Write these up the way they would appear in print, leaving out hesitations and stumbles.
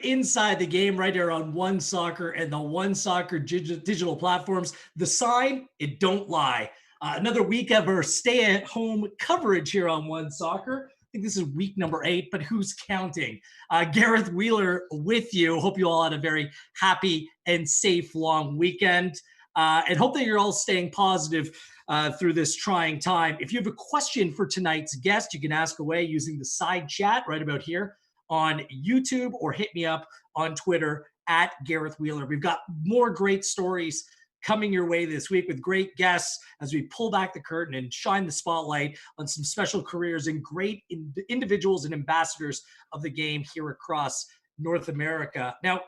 Inside the Game right here on One Soccer and the One Soccer digital platforms. The sign, it don't lie. Another week of our stay-at-home coverage here on One Soccer. I think this is week number 8, but who's counting? Gareth Wheeler with you. Hope you all had a very happy and safe long weekend. And hope that you're all staying positive through this trying time. If you have a question for tonight's guest, you can ask away using the side chat right about here on YouTube, or hit me up on Twitter at Gareth Wheeler. We've got more great stories coming your way this week with great guests as we pull back the curtain and shine the spotlight on some special careers and great individuals and ambassadors of the game here across North America. Now,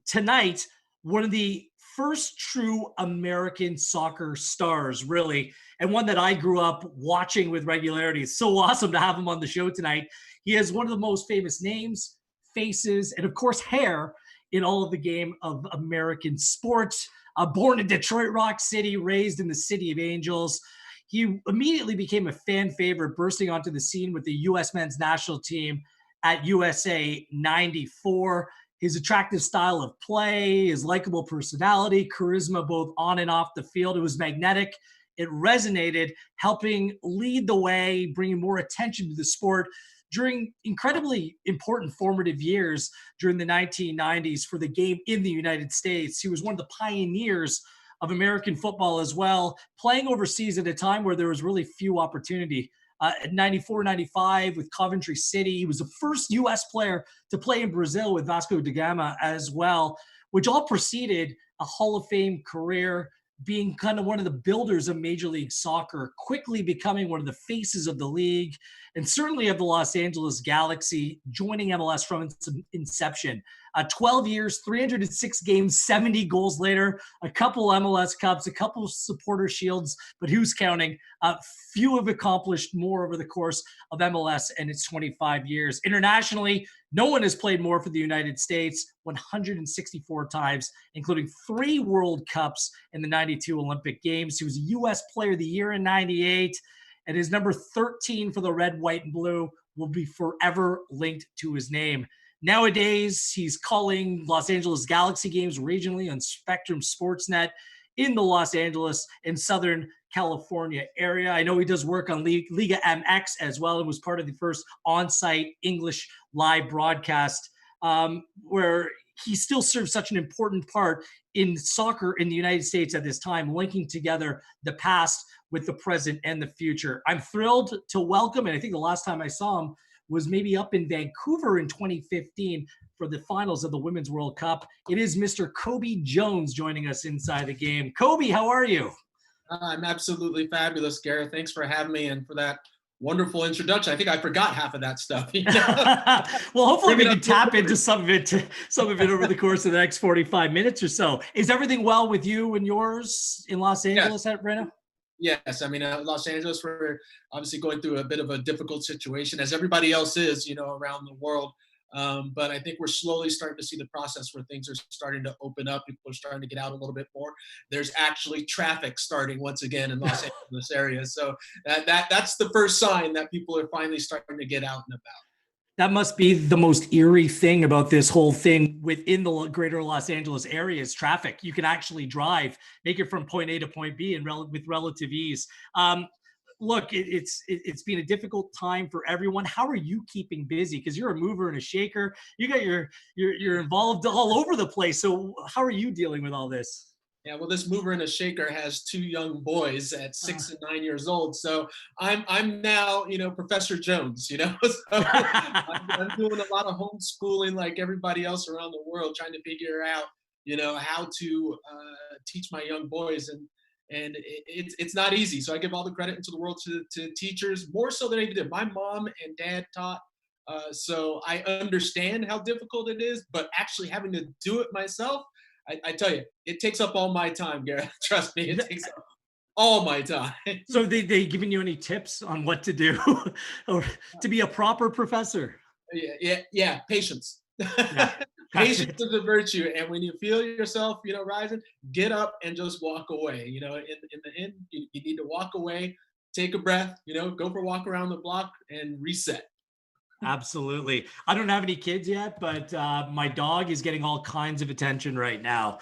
tonight, one of the first true American soccer stars, really, and one that I grew up watching with regularity. It's so awesome to have him on the show tonight. He has one of the most famous names, faces, and of course, hair in all of the game of American sports. Born in Detroit Rock City, raised in the City of Angels, he immediately became a fan favorite, bursting onto the scene with the U.S. men's national team at USA 94. His attractive style of play, his likable personality, charisma both on and off the field, it was magnetic. It resonated, helping lead the way, bringing more attention to the sport during incredibly important formative years during the 1990s for the game in the United States. He was one of the pioneers of American football as well, playing overseas at a time where there was really few opportunity. At 94, 95 with Coventry City. He was the first U.S. player to play in Brazil with Vasco de Gama as well, which all preceded a Hall of Fame career, being kind of one of the builders of Major League Soccer, quickly becoming one of the faces of the league, and certainly of the Los Angeles Galaxy, joining MLS from its inception. 12 years, 306 games, 70 goals later, a couple MLS Cups, a couple supporter shields, but who's counting? Few have accomplished more over the course of MLS and its 25 years. Internationally, no one has played more for the United States, 164 times, including 3 World Cups and the 92 Olympic Games. He was a U.S. Player of the Year in 98, and his number 13 for the red, white, and blue will be forever linked to his name. Nowadays, he's calling Los Angeles Galaxy games regionally on Spectrum Sportsnet in the Los Angeles and Southern California area. I know he does work on LigaMX as well, and was part of the first on-site English live broadcast, where he still serves such an important part in soccer in the United States at this time, linking together the past with the present and the future. I'm thrilled to welcome, and I think the last time I saw him was maybe up in Vancouver in 2015 for the finals of the Women's World Cup. It is Mr. Cobi Jones joining us inside the game. Cobi, how are you? I'm absolutely fabulous, Gareth. Thanks for having me and for that wonderful introduction. I think I forgot half of that stuff. You know? Well, hopefully we can tap into some of it over the course of the next 45 minutes or so. Is everything well with you and yours in Los Angeles right now? Yes, I mean, Los Angeles, we're obviously going through a bit of a difficult situation, as everybody else is, you know, around the world. But I think we're slowly starting to see the process where things are starting to open up. People are starting to get out a little bit more. There's actually traffic starting once again in Los Angeles area. So that's the first sign that people are finally starting to get out and about. That must be the most eerie thing about this whole thing within the greater Los Angeles area is traffic. You can actually drive, make it from point A to point B with relative ease. Look, it's been a difficult time for everyone. How are you keeping busy? Because you're a mover and a shaker. You got you're involved all over the place. So how are you dealing with all this? Yeah, well, this mover and a shaker has 2 young boys at 6 and 9 years old. So I'm now, you know, Professor Jones, you know. So I'm doing a lot of homeschooling like everybody else around the world, trying to figure out, you know, how to teach my young boys. And it's not easy. So I give all the credit into the world to teachers, more so than I did. My mom and dad taught. So I understand how difficult it is, but actually having to do it myself, I tell you, it takes up all my time, Gareth. Trust me, it takes up all my time. So they giving you any tips on what to do or to be a proper professor? Yeah. Patience. Yeah. Patience is a virtue, and when you feel yourself, you know, rising, get up and just walk away. You know, in the end, you need to walk away, take a breath, you know, go for a walk around the block, and reset. Absolutely. I don't have any kids yet, but my dog is getting all kinds of attention right now.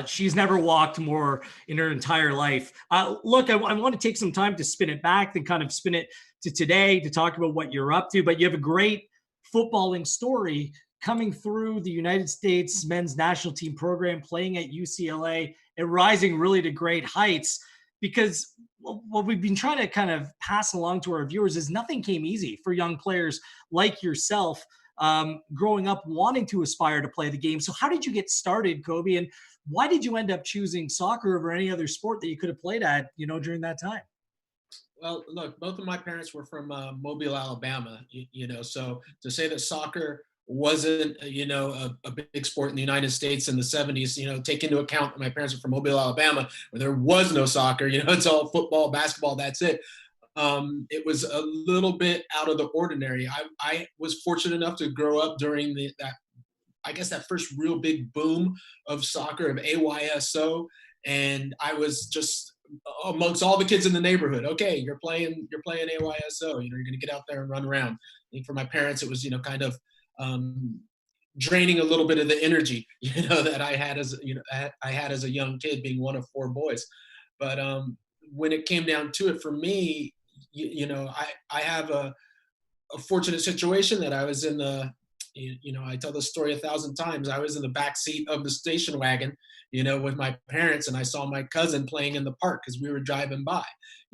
She's never walked more in her entire life. Look, I want to take some time to spin it back and kind of spin it to today to talk about what you're up to. But you have a great footballing story coming through the United States men's national team program, playing at UCLA and rising really to great heights. Because what we've been trying to kind of pass along to our viewers is nothing came easy for young players like yourself, growing up wanting to aspire to play the game. So how did you get started, Cobi? And why did you end up choosing soccer over any other sport that you could have played at, during that time? Well, look, both of my parents were from Mobile, Alabama. So to say that soccer wasn't, a big sport in the United States in the '70s, take into account that my parents are from Mobile, Alabama, where there was no soccer. It's all football, basketball. That's it. It was a little bit out of the ordinary. I was fortunate enough to grow up during that first real big boom of soccer, of AYSO, and I was just amongst all the kids in the neighborhood. Okay, you're playing AYSO. You're going to get out there and run around. I think for my parents, it was kind of draining a little bit of the energy that I had as a young kid, being one of four boys. But when it came down to it, for me, I have a fortunate situation that I was in I tell this story 1,000 times. I was in the back seat of the station wagon, with my parents, and I saw my cousin playing in the park because we were driving by,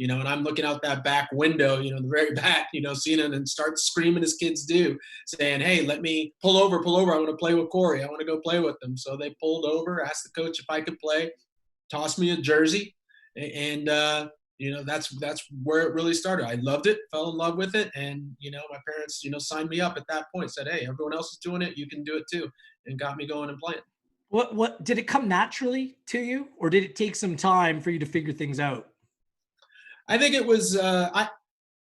and I'm looking out that back window, the very back, seeing it, and start screaming as kids do, saying, "Hey, let me pull over. I want to play with Corey. I want to go play with them." So they pulled over, asked the coach if I could play, tossed me a jersey, and that's where it really started. I loved it, fell in love with it, and my parents signed me up at that point. Said, "Hey, everyone else is doing it, you can do it too," and got me going and playing. What did it come naturally to you, or did it take some time for you to figure things out? I think it was.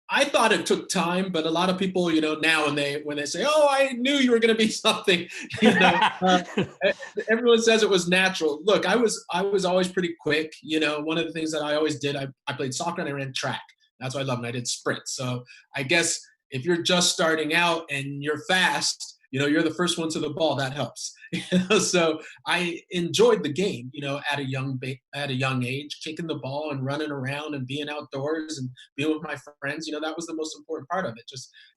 I thought it took time, but a lot of people, now when they say, "Oh, I knew you were going to be something," uh, everyone says it was natural. Look, I was always pretty quick. One of the things that I always did, I played soccer and I ran track. That's what I loved. And I did sprints. So I guess if you're just starting out and you're fast, you're the first one to the ball. That helps. So I enjoyed the game, at a young age, kicking the ball and running around and being outdoors and being with my friends. That was the most important part of it.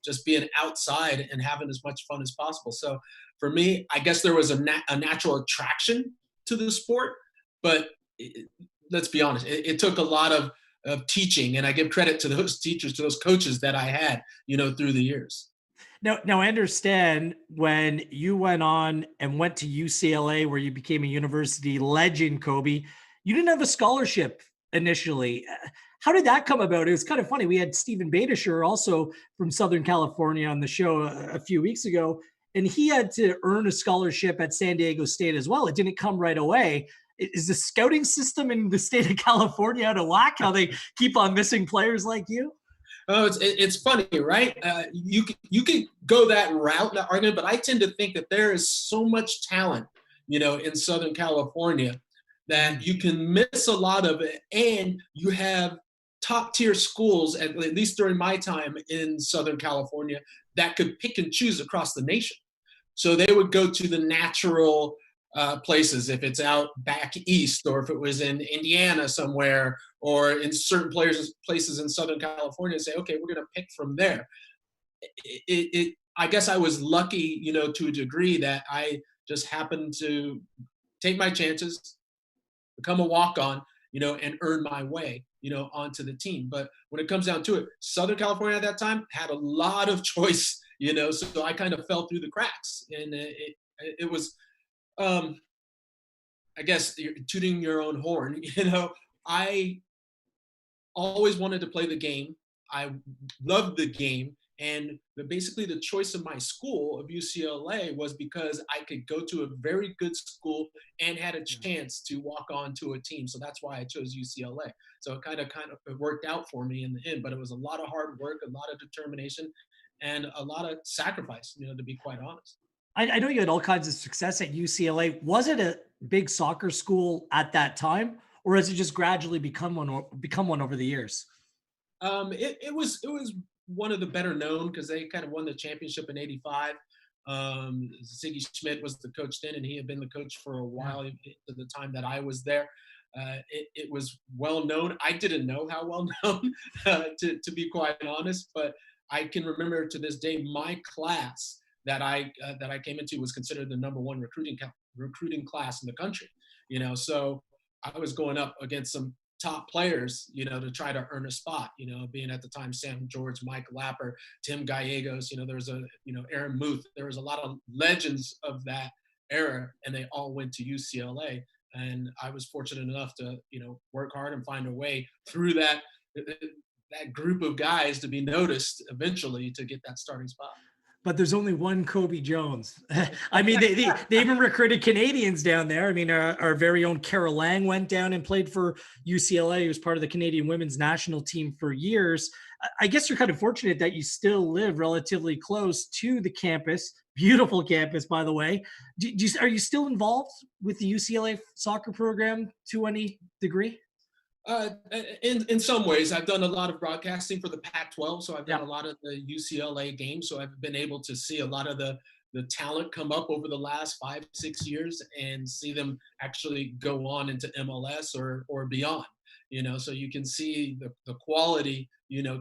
Just being outside and having as much fun as possible. So for me, I guess there was a natural attraction to the sport, but let's be honest, it took a lot of teaching, and I give credit to those teachers, to those coaches that I had, through the years. Now I understand when you went on and went to UCLA, where you became a university legend, Cobi, you didn't have a scholarship initially. How did that come about? It was kind of funny. We had Stephen Badisher, also from Southern California, on the show a few weeks ago, and he had to earn a scholarship at San Diego State as well. It didn't come right away. Is the scouting system in the state of California out of whack? How they keep on missing players like you? Oh, it's funny, right? You could go that route, that argument, but I tend to think that there is so much talent, in Southern California, that you can miss a lot of it, and you have top tier schools, at least during my time in Southern California, that could pick and choose across the nation. So they would go to the natural places, if it's out back east, or if it was in Indiana somewhere, or in certain places in Southern California, and say, okay, we're going to pick from there. I guess I was lucky, to a degree, that I just happened to take my chances, become a walk-on, and earn my way, onto the team. But when it comes down to it, Southern California at that time had a lot of choice, so I kind of fell through the cracks, and it was, I guess, you're tooting your own horn. I always wanted to play the game. I loved the game. And basically, the choice of my school, of UCLA, was because I could go to a very good school and had a chance to walk on to a team. So that's why I chose UCLA. So it kind of it worked out for me in the end. But it was a lot of hard work, a lot of determination, and a lot of sacrifice, to be quite honest. I know you had all kinds of success at UCLA. Was it a big soccer school at that time, or has it just gradually become one over the years? It was one of the better known because they kind of won the championship in '85. Sigi Schmid was the coach then, and he had been the coach for a while at the time that I was there. It was well known. I didn't know how well known, to be quite honest, but I can remember to this day my class that I came into was considered the number one recruiting class in the country. So I was going up against some top players, to try to earn a spot, being at the time Sam George, Mike Lapper, Tim Gallegos, there was Aaron Muth. There was a lot of legends of that era, and they all went to UCLA. And I was fortunate enough to, work hard and find a way through that group of guys to be noticed eventually to get that starting spot. But there's only one Cobi Jones. I mean, they even recruited Canadians down there. I mean, our very own Carol Lang went down and played for UCLA. He was part of the Canadian women's national team for years. I guess you're kind of fortunate that you still live relatively close to the campus. Beautiful campus, by the way. Are you still involved with the UCLA soccer program to any degree? In some ways, I've done a lot of broadcasting for the Pac-12, so I've done a lot of the UCLA games. So I've been able to see a lot of the talent come up over the last 5-6 years and see them actually go on into MLS or beyond. So you can see the quality,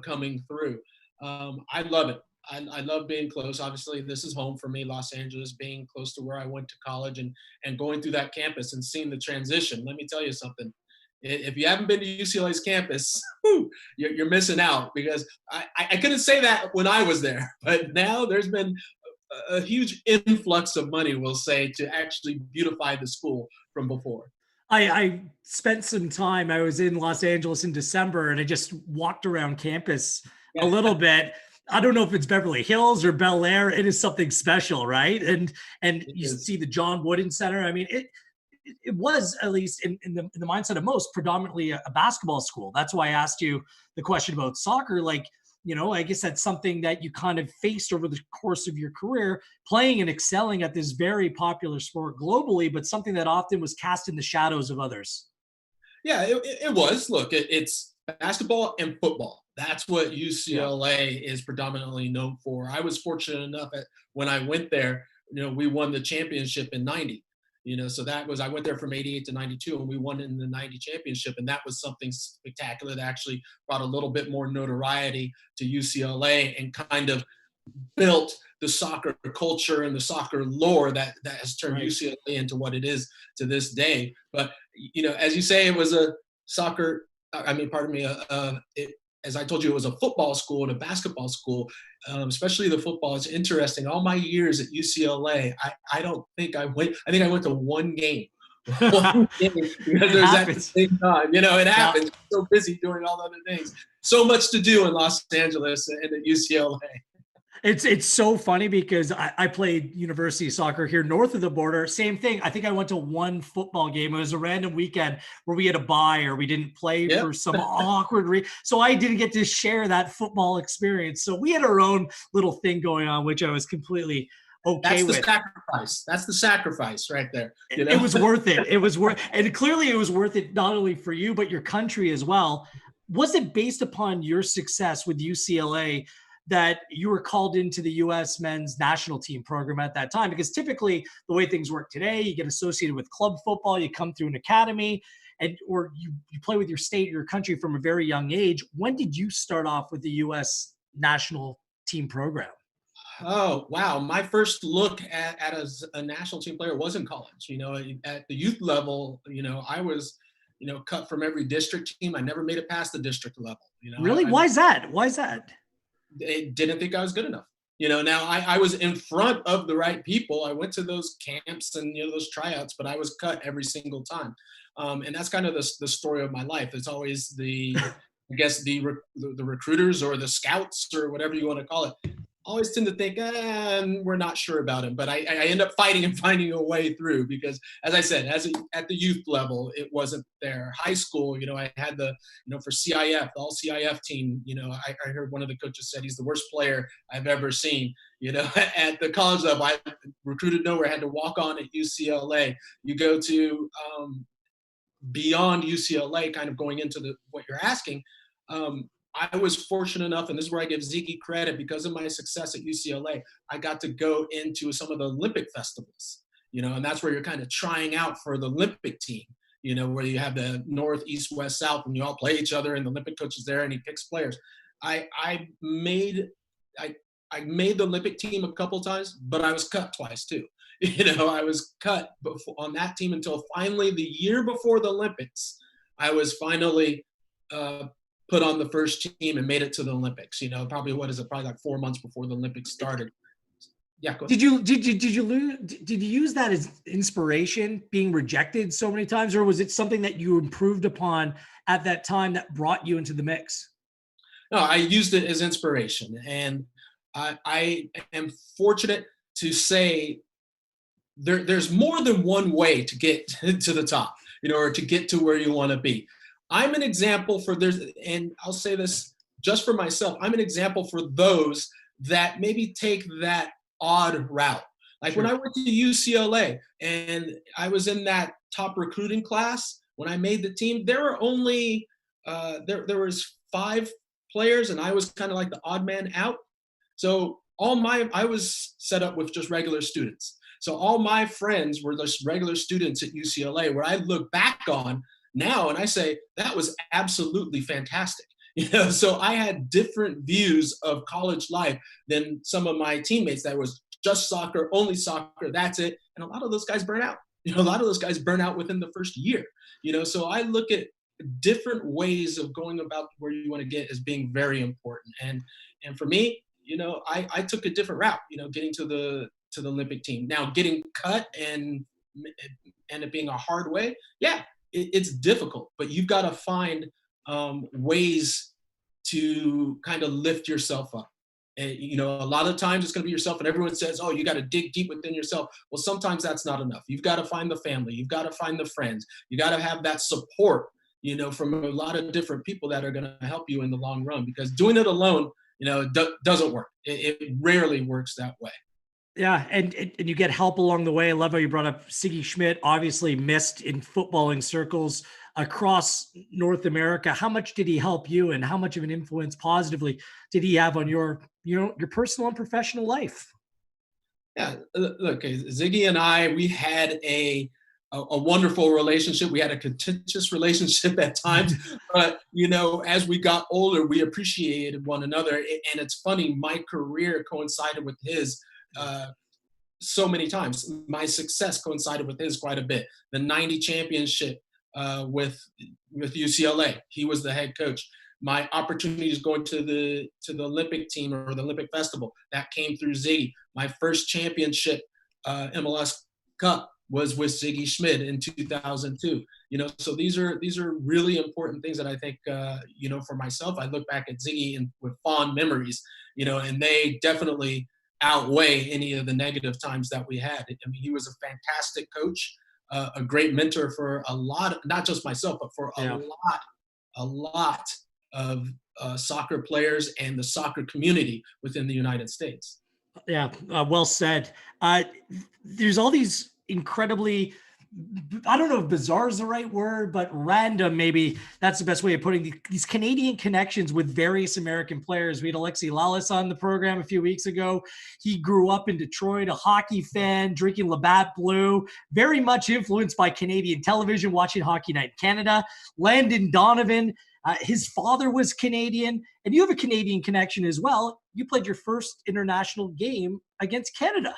coming through. I love it. I love being close. Obviously, this is home for me, Los Angeles, being close to where I went to college and going through that campus and seeing the transition. Let me tell you something. If you haven't been to UCLA's campus, you're missing out, because I couldn't say that when I was there, but now there's been a huge influx of money, we'll say, to actually beautify the school from before. I spent some time. I was in Los Angeles in December, and I just walked around campus a little bit. I don't know if it's Beverly Hills or Bel Air. It is something special, right? And you see the John Wooden Center. I mean, it was, at least in the mindset of most, predominantly a basketball school. That's why I asked you the question about soccer. Like, I guess that's something that you kind of faced over the course of your career, playing and excelling at this very popular sport globally, but something that often was cast in the shadows of others. Yeah, it was. Look, it's basketball and football. That's what UCLA is predominantly known for. I was fortunate enough when I went there, we won the championship in '90. So I went there from '88 to '92, and we won in the '90 championship. And that was something spectacular that actually brought a little bit more notoriety to UCLA and kind of built the soccer culture and the soccer lore that has turned UCLA into what it is to this day. But, as you say, it was a soccer, as I told you, it was a football school and a basketball school, especially the football. It's interesting. All my years at UCLA, I don't think I went. I think I went to one game. One game, because there's at the same time. It happens. Yeah. So busy doing all the other things. So much to do in Los Angeles and at UCLA. It's so funny because I played university soccer here north of the border. Same thing. I think I went to one football game. It was a random weekend where we had a bye or we didn't play for some awkward reason. So I didn't get to share that football experience. So we had our own little thing going on, which I was completely okay with. That's the sacrifice right there. It was worth it. And clearly it was worth it, not only for you, but your country as well. Was it based upon your success with UCLA that you were called into the U.S. men's national team program at that time? Because typically the way things work today, you get associated with club football, you come through an academy, or you play with your state, your country from a very young age. When did you start off with the U.S. national team program? Oh, wow. My first look at a national team player was in college. At the youth level, I was, cut from every district team. I never made it past the district level. Really? Why is that? They didn't think I was good enough. Now I was in front of the right people. I went to those camps and, those tryouts, but I was cut every single time. And that's kind of the story of my life. It's always the recruiters or the scouts or whatever you want to call it, always tend to think, we're not sure about him. But I end up fighting and finding a way through because, as I said, at the youth level, it wasn't there. High school, I had for CIF, the all CIF team, I heard one of the coaches said he's the worst player I've ever seen. At the college level, I recruited nowhere, had to walk on at UCLA. You go to beyond UCLA, kind of going into what you're asking. I was fortunate enough, and this is where I give Sigi credit, because of my success at UCLA, I got to go into some of the Olympic festivals, and that's where you're kind of trying out for the Olympic team, where you have the North, East, West, South, and you all play each other, and the Olympic coach is there, and he picks players. I made the Olympic team a couple times, but I was cut twice too. I was cut on that team until finally the year before the Olympics, I was finally put on the first team and made it to the Olympics. Probably like 4 months before the Olympics started. Yeah. Go ahead. Did you use that as inspiration, being rejected so many times, or was it something that you improved upon at that time that brought you into the mix? No, I used it as inspiration, and I am fortunate to say there's more than one way to get to the top, or to get to where you want to be. I'm an example and I'll say this just for myself, I'm an example for those that maybe take that odd route. Like When I went to UCLA and I was in that top recruiting class, when I made the team, there were only, there was 5 players, and I was kind of like the odd man out. So I was set up with just regular students. So all my friends were just regular students at UCLA, where I look back on now and I say, that was absolutely fantastic. So I had different views of college life than some of my teammates that was just soccer, only soccer, that's it. And a lot of those guys burn out. A lot of those guys burn out within the first year. So I look at different ways of going about where you want to get as being very important. And for me, I took a different route, getting to the Olympic team. Now, getting cut and it being a hard way, yeah, it's difficult, but you've got to find ways to kind of lift yourself up. And, a lot of times it's going to be yourself, and everyone says, oh, you got to dig deep within yourself. Well, sometimes that's not enough. You've got to find the family. You've got to find the friends. You got to have that support, from a lot of different people that are going to help you in the long run, because doing it alone, doesn't work. It rarely works that way. Yeah, and you get help along the way. I love how you brought up Sigi Schmid, obviously missed in footballing circles across North America. How much did he help you, and how much of an influence positively did he have on your personal and professional life? Yeah, look, Sigi and I, we had a wonderful relationship. We had a contentious relationship at times, but as we got older, we appreciated one another. And it's funny, my career coincided with his so many times. My success coincided with his quite a bit. The '90 championship with UCLA, he was the head coach. My opportunities going to the Olympic team or the Olympic festival, that came through Sigi. My first championship MLS Cup was with Sigi Schmid in 2002. So these are really important things that I think, for myself, I look back at Sigi with fond memories, and they definitely outweigh any of the negative times that we had. I mean, he was a fantastic coach, a great mentor for a lot, not just myself, but for a lot of soccer players and the soccer community within the United States. Yeah, well said. There's all these incredibly, I don't know if bizarre is the right word, but random, maybe that's the best way of putting these Canadian connections with various American players. We had Alexi Lalas on the program a few weeks ago. He grew up in Detroit, a hockey fan, drinking Labatt Blue, very much influenced by Canadian television, watching Hockey Night in Canada. Landon Donovan, his father was Canadian, and you have a Canadian connection as well. You played your first international game against Canada.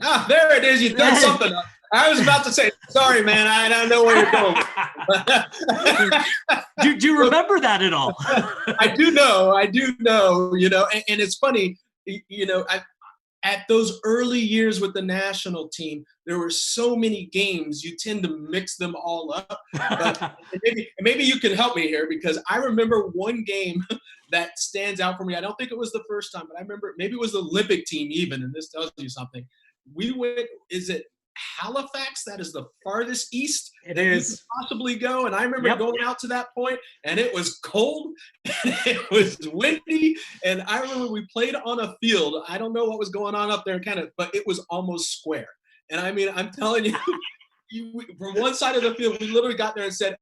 Ah, there it is. You've done something. I was about to say, sorry, man, I don't know where you're going. do you remember that at all? I do know, and it's funny, at those early years with the national team, there were so many games, you tend to mix them all up. But maybe you can help me here, because I remember one game that stands out for me. I don't think it was the first time, but I remember maybe it was the Olympic team even, and this tells you something. We went, is it Halifax? That is the farthest east it that is. you could possibly go. And I remember going out to that point, and it was cold, and it was windy. And I remember we played on a field. I don't know what was going on up there, but it was almost square. And I mean, I'm telling you, from one side of the field, we literally got there and said,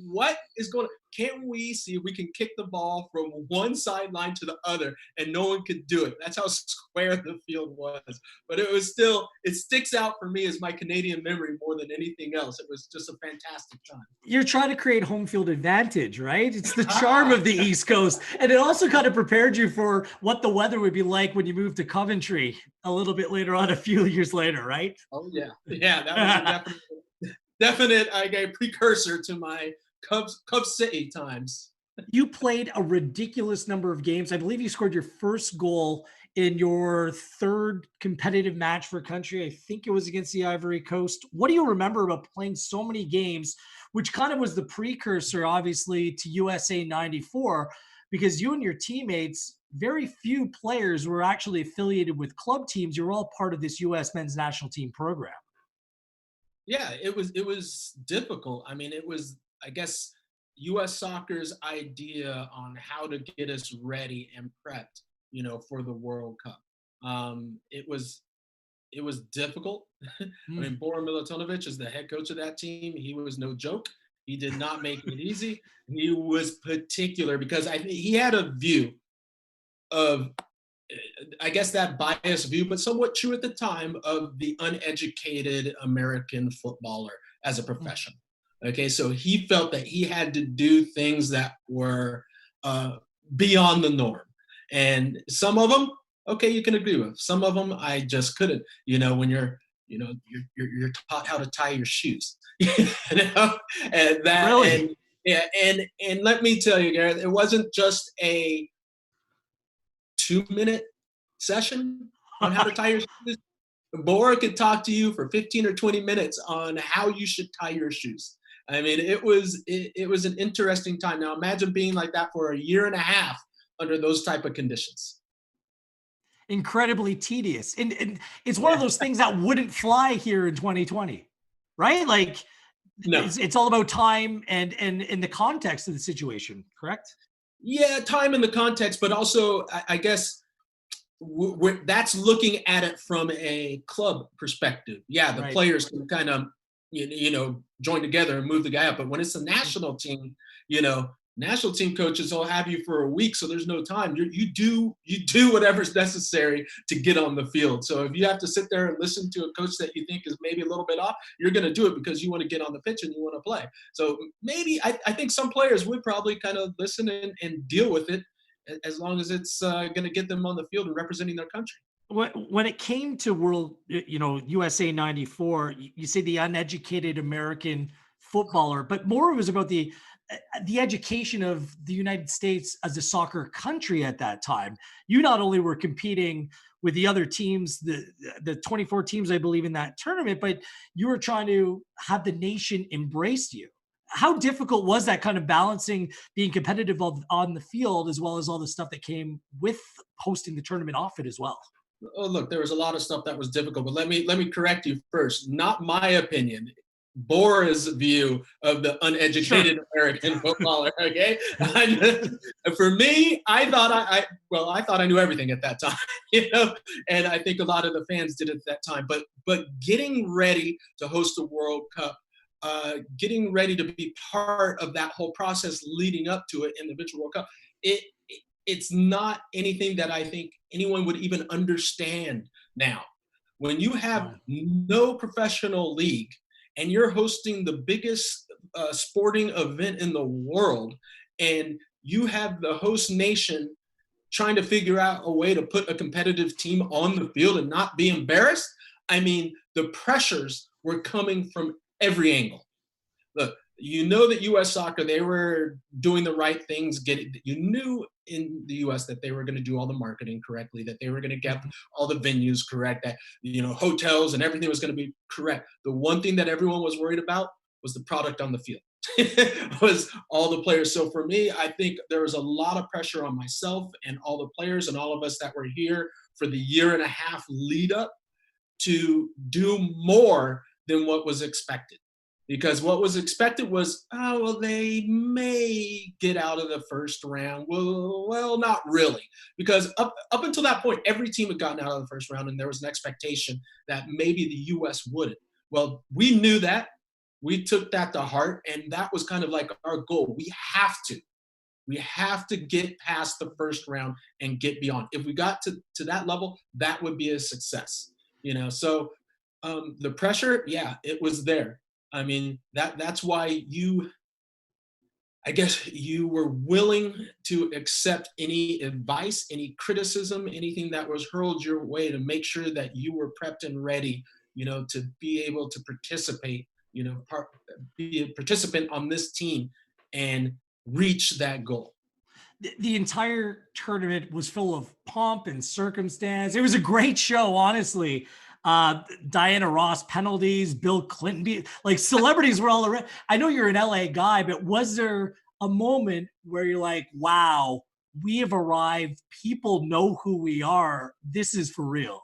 what is going on? can we see if we can kick the ball from one sideline to the other, and no one could do it. That's how square the field was. But it was still, it sticks out for me as my Canadian memory more than anything else. It was just a fantastic time. You're trying to create home field advantage, right? It's the charm of the East Coast. And it also kind of prepared you for what the weather would be like when you moved to Coventry a little bit later on, a few years later, right? Oh, yeah. Yeah, that was a definite a precursor to my Cubs City times. You played a ridiculous number of games. I believe you scored your first goal in your third competitive match for country. I think it was against the Ivory Coast. What do you remember about playing so many games, which kind of was the precursor, obviously, to USA 94, because you and your teammates, very few players were actually affiliated with club teams. You were all part of this U.S. men's national team program. Yeah, it was difficult. I mean, it was, I guess, U.S. Soccer's idea on how to get us ready and prepped, for the World Cup. It was difficult. I mean, Boran Milutinovic is the head coach of that team. He was no joke. He did not make it easy. He was particular because he had a view of, I guess, that biased view, but somewhat true at the time, of the uneducated American footballer as a profession. Okay, so he felt that he had to do things that were beyond the norm. And some of them, okay, you can agree with. Some of them I just couldn't. When you're taught how to tie your shoes. And that, Really? and let me tell you, Gareth, it wasn't just a 2-minute session on how to tie your shoes. Bora could talk to you for 15 or 20 minutes on how you should tie your shoes. I mean, it was an interesting time. Now imagine being like that for a year and a half under those type of conditions. Incredibly tedious. And it's one of those things that wouldn't fly here in 2020, right? Like, no. It's all about time and in the context of the situation, correct? Yeah, time and the context, but also I guess that's looking at it from a club perspective. Yeah, the players can kind of join together and move the guy up. But when it's a national team, national team coaches will have you for a week, so there's no time. You do whatever's necessary to get on the field. So if you have to sit there and listen to a coach that you think is maybe a little bit off, you're going to do it because you want to get on the pitch and you want to play. So maybe I think some players would probably kind of listen and deal with it as long as it's going to get them on the field and representing their country. When it came to USA 94, you say the uneducated American footballer, but more it was about the education of the United States as a soccer country at that time. You not only were competing with the other teams, the 24 teams, I believe, in that tournament, but you were trying to have the nation embrace you. How difficult was that, kind of balancing being competitive on the field as well as all the stuff that came with hosting the tournament off it as well? Oh, look, there was a lot of stuff that was difficult, but let me correct you first. Not my opinion. Bora's view of the uneducated American footballer. Okay, for me, I thought I knew everything at that time, and I think a lot of the fans did at that time. But getting ready to host the World Cup, getting ready to be part of that whole process leading up to it in the eventual World Cup, it's not anything that I think anyone would even understand now. When you have no professional league and you're hosting the biggest sporting event in the world, and you have the host nation trying to figure out a way to put a competitive team on the field and not be embarrassed, I mean, the pressures were coming from every angle. Look, that U.S. Soccer, they were doing the right things. You knew in the U.S. that they were going to do all the marketing correctly, that they were going to get all the venues correct, that hotels and everything was going to be correct. The one thing that everyone was worried about was the product on the field. Was all the players. So for me, I think there was a lot of pressure on myself and all the players and all of us that were here for the year and a half lead up to do more than what was expected. Because what was expected was, they may get out of the first round. Well, not really. Because up until that point, every team had gotten out of the first round, and there was an expectation that maybe the U.S. wouldn't. Well, we knew that. we took that to heart, and that was kind of like our goal. We have to get past the first round and get beyond. If we got to that level, that would be a success, you know? So the pressure, yeah, it was there. I mean, that's why I guess you were willing to accept any advice, any criticism, anything that was hurled your way to make sure that you were prepped and ready, you know, to be able to participate, you know, be a participant on this team and reach that goal. The entire tournament was full of pomp and circumstance. It was a great show, honestly. Diana Ross penalties, Bill Clinton, like celebrities were all around. I know you're an LA guy, but was there a moment where you're like, wow, we have arrived. People know who we are. This is for real.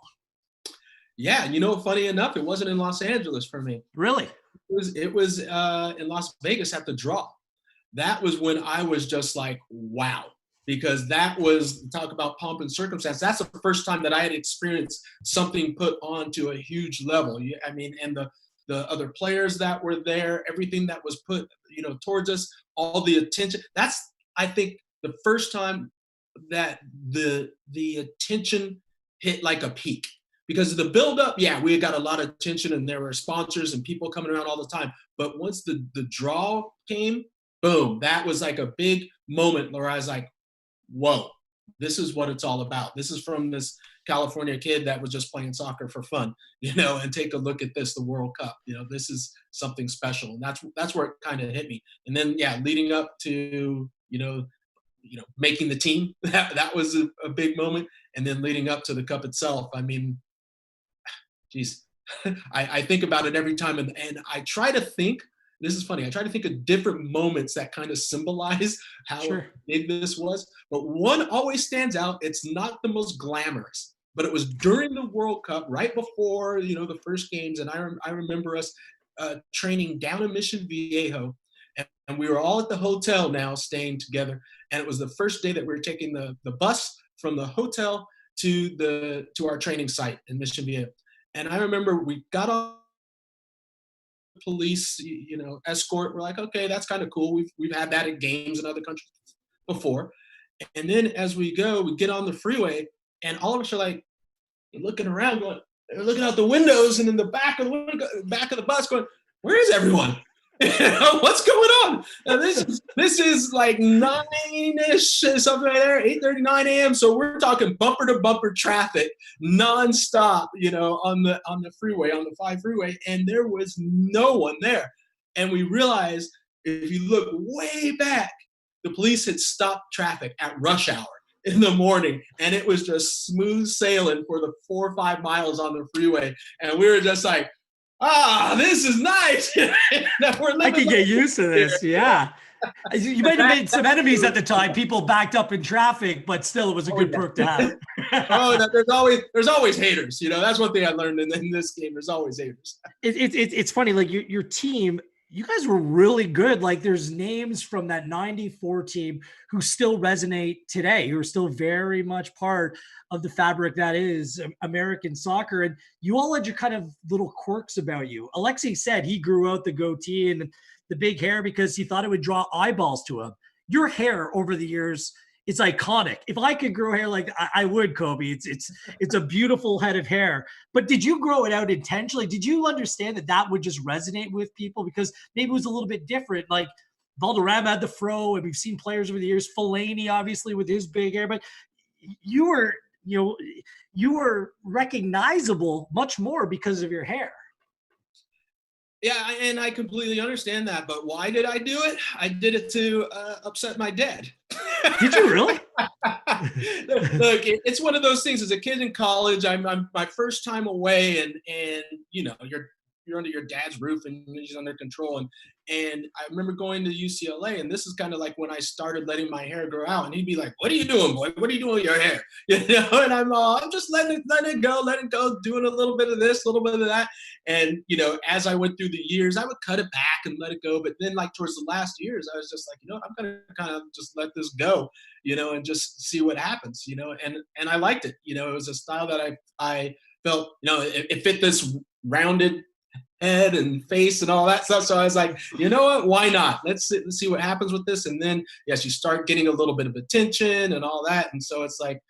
Yeah, you know, funny enough, it wasn't in Los Angeles for me. Really? It was in Las Vegas at the draw. That was when I was just like, wow, because that was, talk about pomp and circumstance. That's the first time that I had experienced something put on to a huge level. I mean, and the other players that were there, everything that was put, you know, towards us, all the attention. That's, I think, the first time that the attention hit like a peak. Because the build-up, yeah, we got a lot of attention and there were sponsors and people coming around all the time. But once the draw came, boom, that was like a big moment where I was like, whoa, this is what it's all about. This is from this California kid that was just playing soccer for fun, you know, and take a look at this, the World Cup. You know, this is something special. And that's where it kind of hit me. And then, yeah, leading up to, you know, making the team, that was a big moment. And then leading up to the cup itself, I mean, geez, I think about it every time, and I try to think, this is funny, I try to think of different moments that kind of symbolize how big this was, but one always stands out. It's not the most glamorous, but it was during the World Cup, right before, you know, the first games, and I remember us training down in Mission Viejo, and we were all at the hotel now, staying together, and it was the first day that we were taking the bus from the hotel to our training site in Mission Viejo. And I remember we got on police, you know, escort. We're like, okay, that's kind of cool. We've had that at games in other countries before. And then as we go, we get on the freeway, and all of us are like looking around, going, they're looking out the windows, and in the back of the bus, going, where is everyone? What's going on? And this is like 9-ish, something like there, 8:39 a.m. So we're talking bumper to bumper traffic, nonstop, you know, on the freeway, on the 5 freeway, and there was no one there. And we realized, if you look way back, the police had stopped traffic at rush hour in the morning, and it was just smooth sailing for the 4 or 5 miles on the freeway. And we were just like, this is nice. I could get used to this. Yeah. You might have made some enemies at the time. People backed up in traffic, but still it was a good perk to have. There's always haters. You know, that's one thing I learned in this game. There's always haters. It's funny. Like your team, you guys were really good. Like there's names from that 94 team who still resonate today, who are still very much part of the fabric that is American soccer. And you all had your kind of little quirks about you. Alexei said he grew out the goatee and the big hair because he thought it would draw eyeballs to him. Your hair over the years, it's iconic. If I could grow hair like I would, Cobi, it's a beautiful head of hair. But did you grow it out intentionally? Did you understand that would just resonate with people because maybe it was a little bit different? Like Valderrama had the fro, and we've seen players over the years. Fellaini, obviously, with his big hair. But you were recognizable much more because of your hair. Yeah, and I completely understand that. But why did I do it? I did it to upset my dad. Did you really? Look, it's one of those things. As a kid in college, I'm my first time away, and you know, you're under your dad's roof and he's under control. And I remember going to UCLA, and this is kind of like when I started letting my hair grow out. And he'd be like, "What are you doing, boy? What are you doing with your hair?" You know, and I'm just letting it go, doing a little bit of this, a little bit of that. And you know, as I went through the years, I would cut it back and let it go. But then, like towards the last years, I was just like, you know, I'm gonna kind of just let this go, you know, and just see what happens, you know. And I liked it. You know, it was a style that I felt, you know, it fit this rounded head and face and all that stuff. So I was like, you know what? Why not? Let's see what happens with this. And then, yes, you start getting a little bit of attention and all that. And so it's like,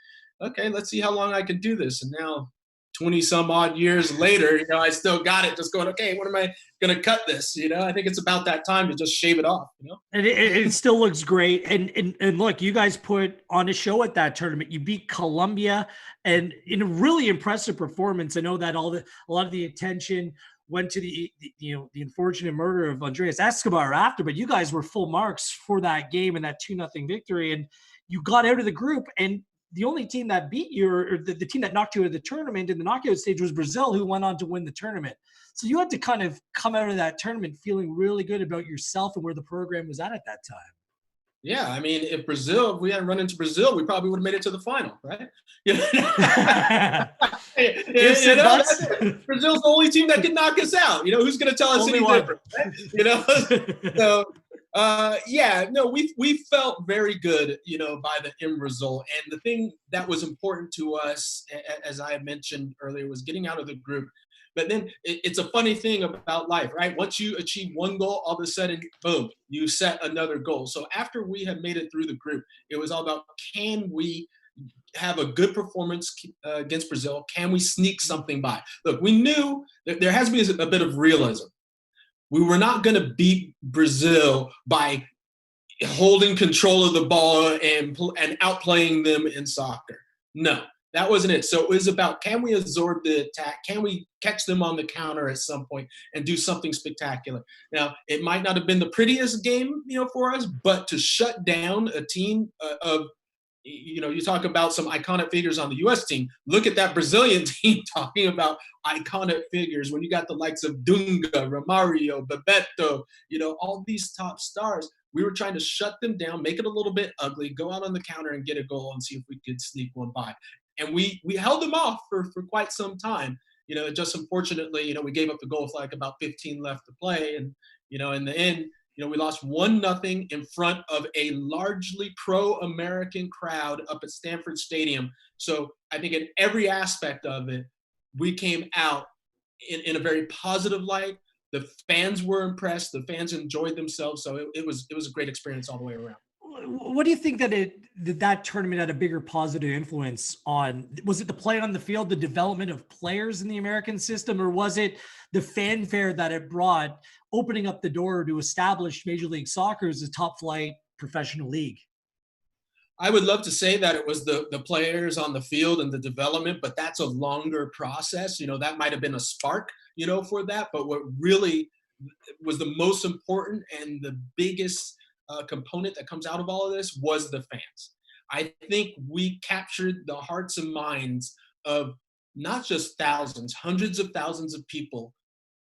okay, let's see how long I can do this. And now 20 some odd years later, I still got it, just going, okay, when am I going to cut this? I think it's about that time to just shave it off, And it still looks great. And look, you guys put on a show at that tournament. You beat Colombia, and in a really impressive performance. I know that a lot of the attention went to the unfortunate murder of Andreas Escobar after, but you guys were full marks for that game and that 2-0 victory, and you got out of the group. And the only team that beat you, or the team that knocked you out of the tournament in the knockout stage, was Brazil, who went on to win the tournament. So you had to kind of come out of that tournament feeling really good about yourself and where the program was at that time. Yeah, I mean, if we hadn't run into Brazil, we probably would have made it to the final, right? Brazil's the only team that can knock us out. Who's going to tell us any different? Right? So we felt very good, by the end result. And the thing that was important to us, as I mentioned earlier, was getting out of the group. But then it's a funny thing about life, right? Once you achieve one goal, all of a sudden, boom, you set another goal. So after we had made it through the group, it was all about, can we have a good performance against Brazil? Can we sneak something by? Look, we knew that there has to be a bit of realism. We were not going to beat Brazil by holding control of the ball and outplaying them in soccer. No. That wasn't it. So it was about, can we absorb the attack? Can we catch them on the counter at some point and do something spectacular? Now, it might not have been the prettiest game, for us, but to shut down a team of, you talk about some iconic figures on the U.S. team. Look at that Brazilian team talking about iconic figures when you got the likes of Dunga, Romario, Bebeto, all these top stars. We were trying to shut them down, make it a little bit ugly, go out on the counter and get a goal and see if we could sneak one by. And we held them off for quite some time. Just unfortunately, we gave up the goal with like about 15 left to play. And, in the end, we lost 1-0 in front of a largely pro-American crowd up at Stanford Stadium. So I think in every aspect of it, we came out in a very positive light. The fans were impressed. The fans enjoyed themselves. So it was a great experience all the way around. What do you think that tournament had a bigger positive influence on? Was it the play on the field, the development of players in the American system, or was it the fanfare that it brought, opening up the door to establish Major League Soccer as a top flight professional league? I would love to say that it was the players on the field and the development, but that's a longer process. That might have been a spark, for that. But what really was the most important and the biggest component that comes out of all of this was the fans. I think we captured the hearts and minds of not just thousands, hundreds of thousands of people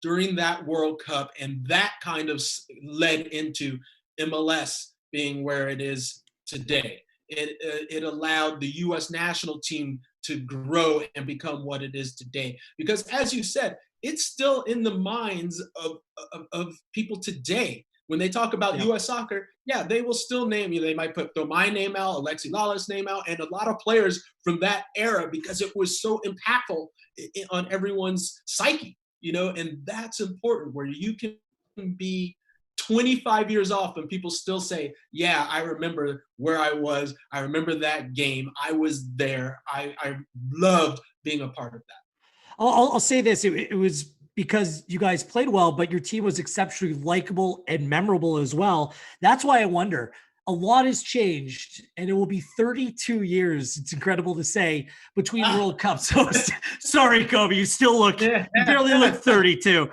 during that World Cup, and that kind of led into MLS being where it is today. It allowed the U.S. national team to grow and become what it is today. Because as you said, it's still in the minds of people today. When they talk about U.S. soccer, they will still name you. They might throw my name out, Alexi Lala's name out, and a lot of players from that era because it was so impactful on everyone's psyche, and that's important where you can be 25 years off and people still say, yeah, I remember where I was. I remember that game. I was there. I loved being a part of that. I'll say this. It was because you guys played well, but your team was exceptionally likable and memorable as well. That's why I wonder, a lot has changed, and it will be 32 years. It's incredible to say, between World Cups. So sorry, Cobi, you still you barely look 32.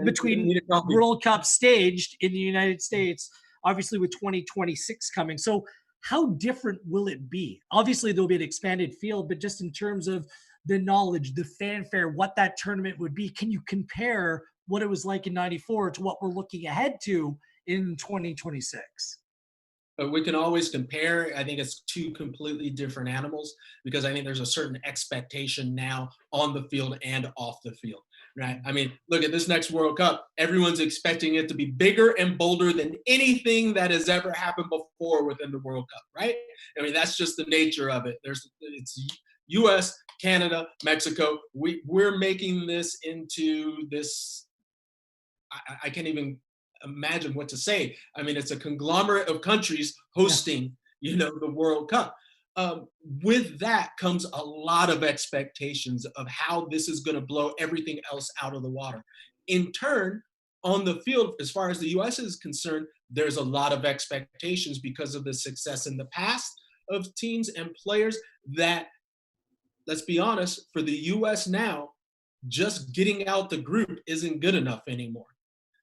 Between World Cup staged in the United States, obviously with 2026 coming. So how different will it be? Obviously, there'll be an expanded field, but just in terms of the knowledge, the fanfare, what that tournament would be, can you compare what it was like in 94 to what we're looking ahead to in 2026? We can always compare. I think it's two completely different animals because I think there's a certain expectation now on the field and off the field, right? I mean, look at this next World Cup. Everyone's expecting it to be bigger and bolder than anything that has ever happened before within the World Cup, right? I mean, that's just the nature of it. It's U.S., Canada, Mexico. We're making this into this I can't even imagine what to say. I mean, it's a conglomerate of countries hosting, the World Cup. With that comes a lot of expectations of how this is going to blow everything else out of the water. In turn, on the field, as far as the U.S. is concerned, there's a lot of expectations because of the success in the past of teams and players that, let's be honest, for the U.S. now, just getting out the group isn't good enough anymore.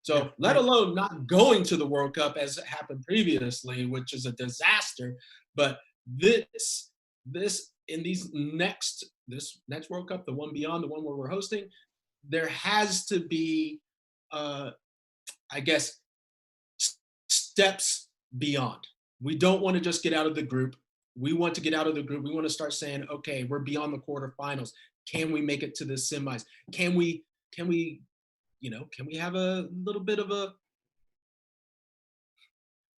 So let alone not going to the World Cup as it happened previously, which is a disaster. But this next World Cup, the one beyond, the one where we're hosting, there has to be, I guess, steps beyond. We don't want to just get out of the group. We want to get out of the group. We want to start saying, okay, we're beyond the quarterfinals. Can we make it to the semis? Can we have a little bit of a,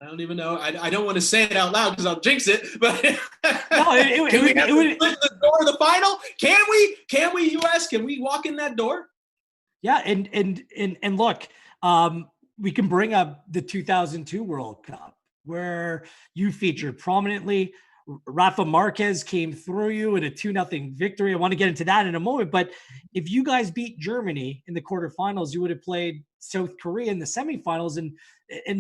I don't even know. I don't want to say it out loud because I'll jinx it. But can we have the door of the final? Can we US? Can we walk in that door? Yeah, and look, we can bring up the 2002 World Cup where you featured prominently. Rafa Marquez came through you in a 2-0 victory. I want to get into that in a moment, but if you guys beat Germany in the quarterfinals, you would have played South Korea in the semifinals, and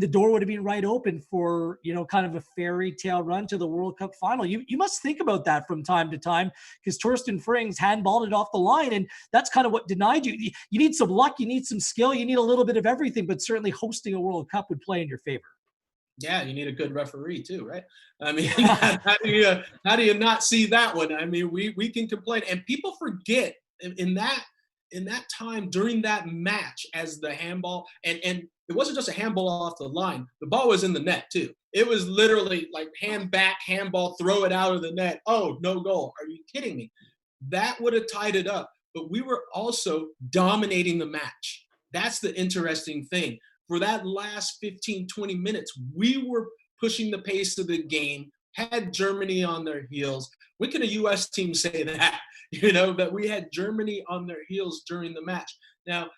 the door would have been right open for, kind of a fairy tale run to the World Cup final. You must think about that from time to time, because Torsten Frings handballed it off the line, and that's kind of what denied you. You need some luck, you need some skill, you need a little bit of everything, but certainly hosting a World Cup would play in your favor. Yeah, you need a good referee too, right? I mean, how do you not see that one? I mean, we can complain, and people forget in that time during that match, as the handball, and it wasn't just a handball off the line. The ball was in the net too. It was literally like hand back, handball, throw it out of the net. Oh, no goal. Are you kidding me? That would have tied it up. But we were also dominating the match. That's the interesting thing. For that last 15, 20 minutes, we were pushing the pace of the game, had Germany on their heels. When can a U.S. team say that? That we had Germany on their heels during the match. Now,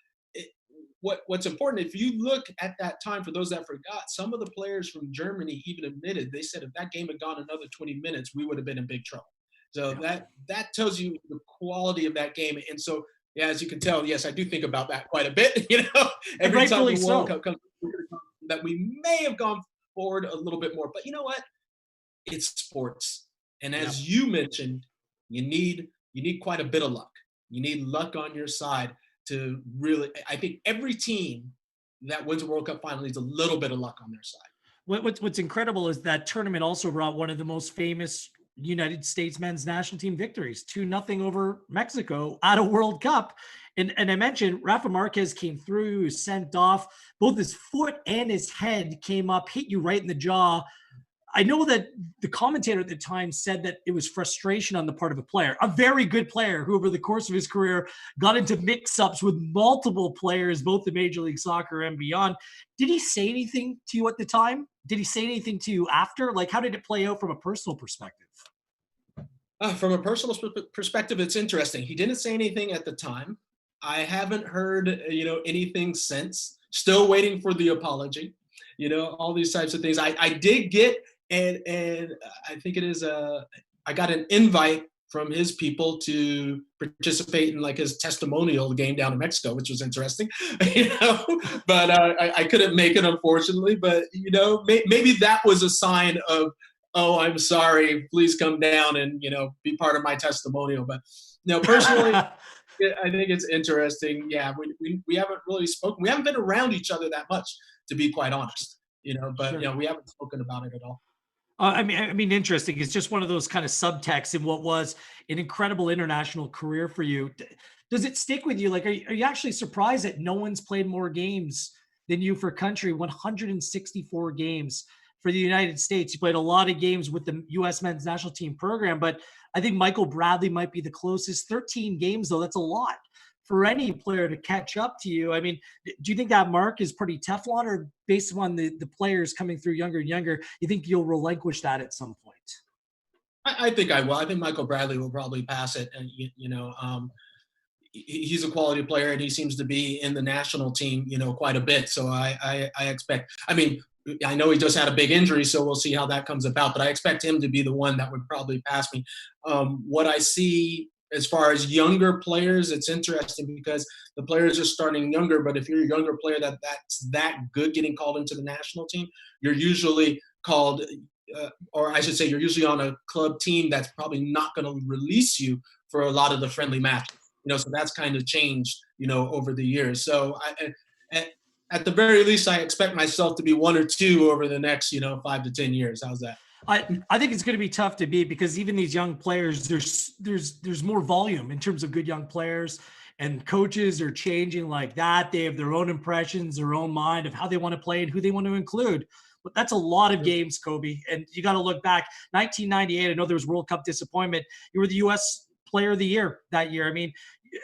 what's important, if you look at that time, for those that forgot, some of the players from Germany even admitted, they said if that game had gone another 20 minutes, we would have been in big trouble. So that tells you the quality of that game. And so, yeah, as you can tell, yes, I do think about that quite a bit. Every time the World Cup comes, that we may have gone forward a little bit more. But you know what? It's sports, and as you mentioned, you need quite a bit of luck. You need luck on your side to really. I think every team that wins a World Cup final needs a little bit of luck on their side. What's incredible is that tournament also brought one of the most famous United States men's national team victories, 2-0 over Mexico at a World Cup. And I mentioned Rafa Marquez came through, he was sent off. Both his foot and his head came up, hit you right in the jaw. I know that the commentator at the time said that it was frustration on the part of a player, a very good player who over the course of his career got into mix-ups with multiple players, both in Major League Soccer and beyond. Did he say anything to you at the time? Did he say anything to you after? Like, how did it play out from a personal perspective? From a personal perspective, it's interesting. He didn't say anything at the time. I haven't heard, anything since. Still waiting for the apology. All these types of things. I did get, and I think it is I got an invite from his people to participate in like his testimonial game down in Mexico, which was interesting. But I couldn't make it, unfortunately. But maybe that was a sign of, oh, I'm sorry, please come down and, be part of my testimonial. But, personally, I think it's interesting. Yeah, we haven't really spoken. We haven't been around each other that much, to be quite honest, but, Sure. We haven't spoken about it at all. I mean, interesting. It's just one of those kind of subtexts in what was an incredible international career for you. Does it stick with you? Like, are you actually surprised that no one's played more games than you for country? 164 games for the United States. You played a lot of games with the U.S. men's national team program, but I think Michael Bradley might be the closest. 13 games, though, that's a lot for any player to catch up to you. I mean, do you think that mark is pretty Teflon, or based on the players coming through younger and younger, you think you'll relinquish that at some point? I think I will. I think Michael Bradley will probably pass it. And, he's a quality player, and he seems to be in the national team, quite a bit. So I expect, I mean, I know he just had a big injury, so we'll see how that comes about, but I expect him to be the one that would probably pass me. What I see as far as younger players, it's interesting because the players are starting younger, but if you're a younger player that's that good getting called into the national team, you're usually called, or I should say, you're usually on a club team that's probably not going to release you for a lot of the friendly matches. So that's kind of changed, over the years. So at the very least, I expect myself to be one or two over the next, 5 to 10 years. How's that? I think it's going to be tough to beat because even these young players, there's more volume in terms of good young players, and coaches are changing like that. They have their own impressions, their own mind of how they want to play and who they want to include. But that's a lot of games, Cobi. And you got to look back. 1998, I know there was World Cup disappointment. You were the U.S. Player of the Year that year. I mean,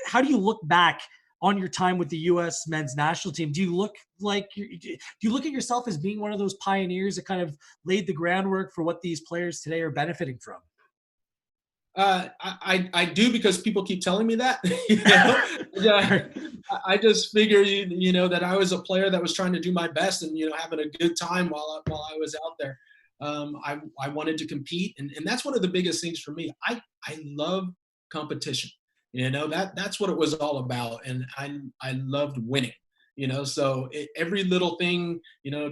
how do you look back on your time with the U.S. men's national team? Do you look at yourself as being one of those pioneers that kind of laid the groundwork for what these players today are benefiting from? I do, because people keep telling me that. I just figure that I was a player that was trying to do my best and having a good time while I was out there. I wanted to compete, and that's one of the biggest things for me. I love competition. That's what it was all about, and I loved winning. So every little thing,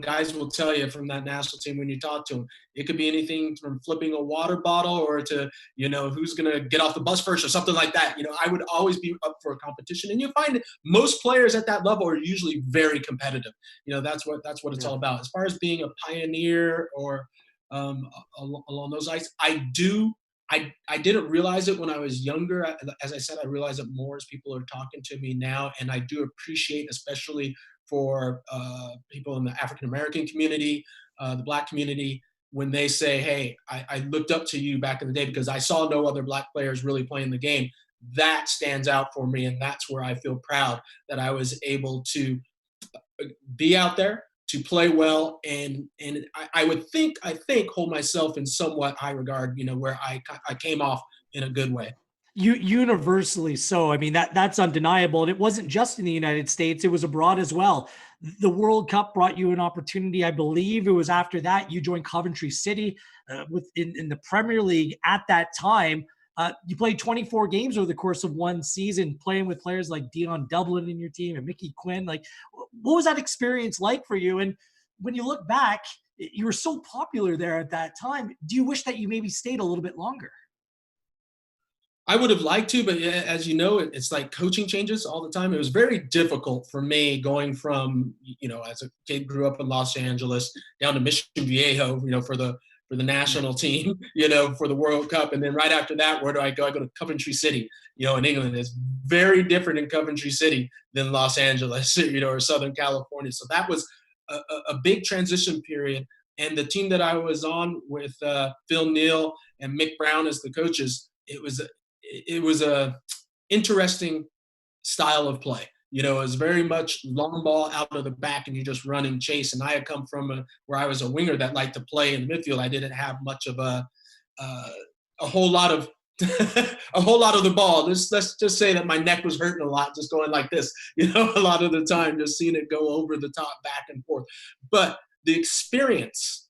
guys will tell you from that national team when you talk to them. It could be anything from flipping a water bottle or to, who's going to get off the bus first or something like that. I would always be up for a competition. And you find most players at that level are usually very competitive. That's what it's all about. As far as being a pioneer or along those lines, I didn't realize it when I was younger. As I said, I realize it more as people are talking to me now. And I do appreciate, especially for people in the African-American community, the Black community, when they say, hey, I looked up to you back in the day because I saw no other Black players really playing the game. That stands out for me. And that's where I feel proud that I was able to be out there, to play well, and I think hold myself in somewhat high regard, where I came off in a good way. Universally so. I mean, that's undeniable. And it wasn't just in the United States, it was abroad as well. The World Cup brought you an opportunity. I believe it was after that you joined Coventry City in the Premier League at that time. You played 24 games over the course of one season, playing with players like Dion Dublin in your team and Mickey Quinn. Like, what was that experience like for you? And when you look back, you were so popular there at that time. Do you wish that you maybe stayed a little bit longer? I would have liked to, but as you know, it's like coaching changes all the time. It was very difficult for me going from, as a kid, grew up in Los Angeles, down to Mission Viejo, for the national team, for the World Cup. And then right after that, where do I go? I go to Coventry City, in England. It's very different in Coventry City than Los Angeles, or Southern California. So that was a big transition period. And the team that I was on with Phil Neal and Mick Brown as the coaches, it was a interesting style of play. It was very much long ball out of the back and you just run and chase. And I had come from where I was a winger that liked to play in the midfield. I didn't have much of a whole lot of the ball. Let's just say that my neck was hurting a lot just going like this, a lot of the time, just seeing it go over the top, back and forth. But the experience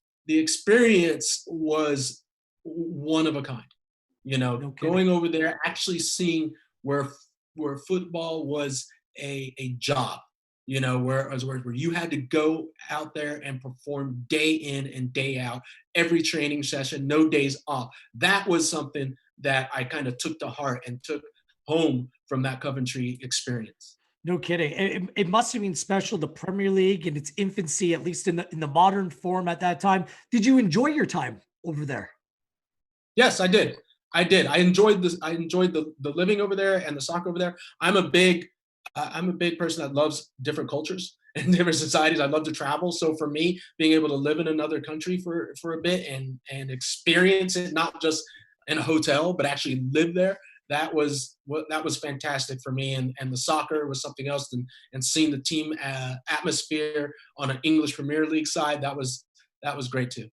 was one of a kind. Going over there, actually seeing where football was a job, where you had to go out there and perform day in and day out, every training session, no days off. That was something that I kind of took to heart and took home from that Coventry experience. No kidding. It must have been special, the Premier League in its infancy, at least in the modern form at that time. Did you enjoy your time over there? Yes, I did. I enjoyed this. I enjoyed the living over there and the soccer over there. I'm a big person that loves different cultures and different societies. I love to travel. So for me, being able to live in another country for a bit and experience it, not just in a hotel, but actually live there, that was fantastic for me. And the soccer was something else. And seeing the team atmosphere on an English Premier League side, that was great too.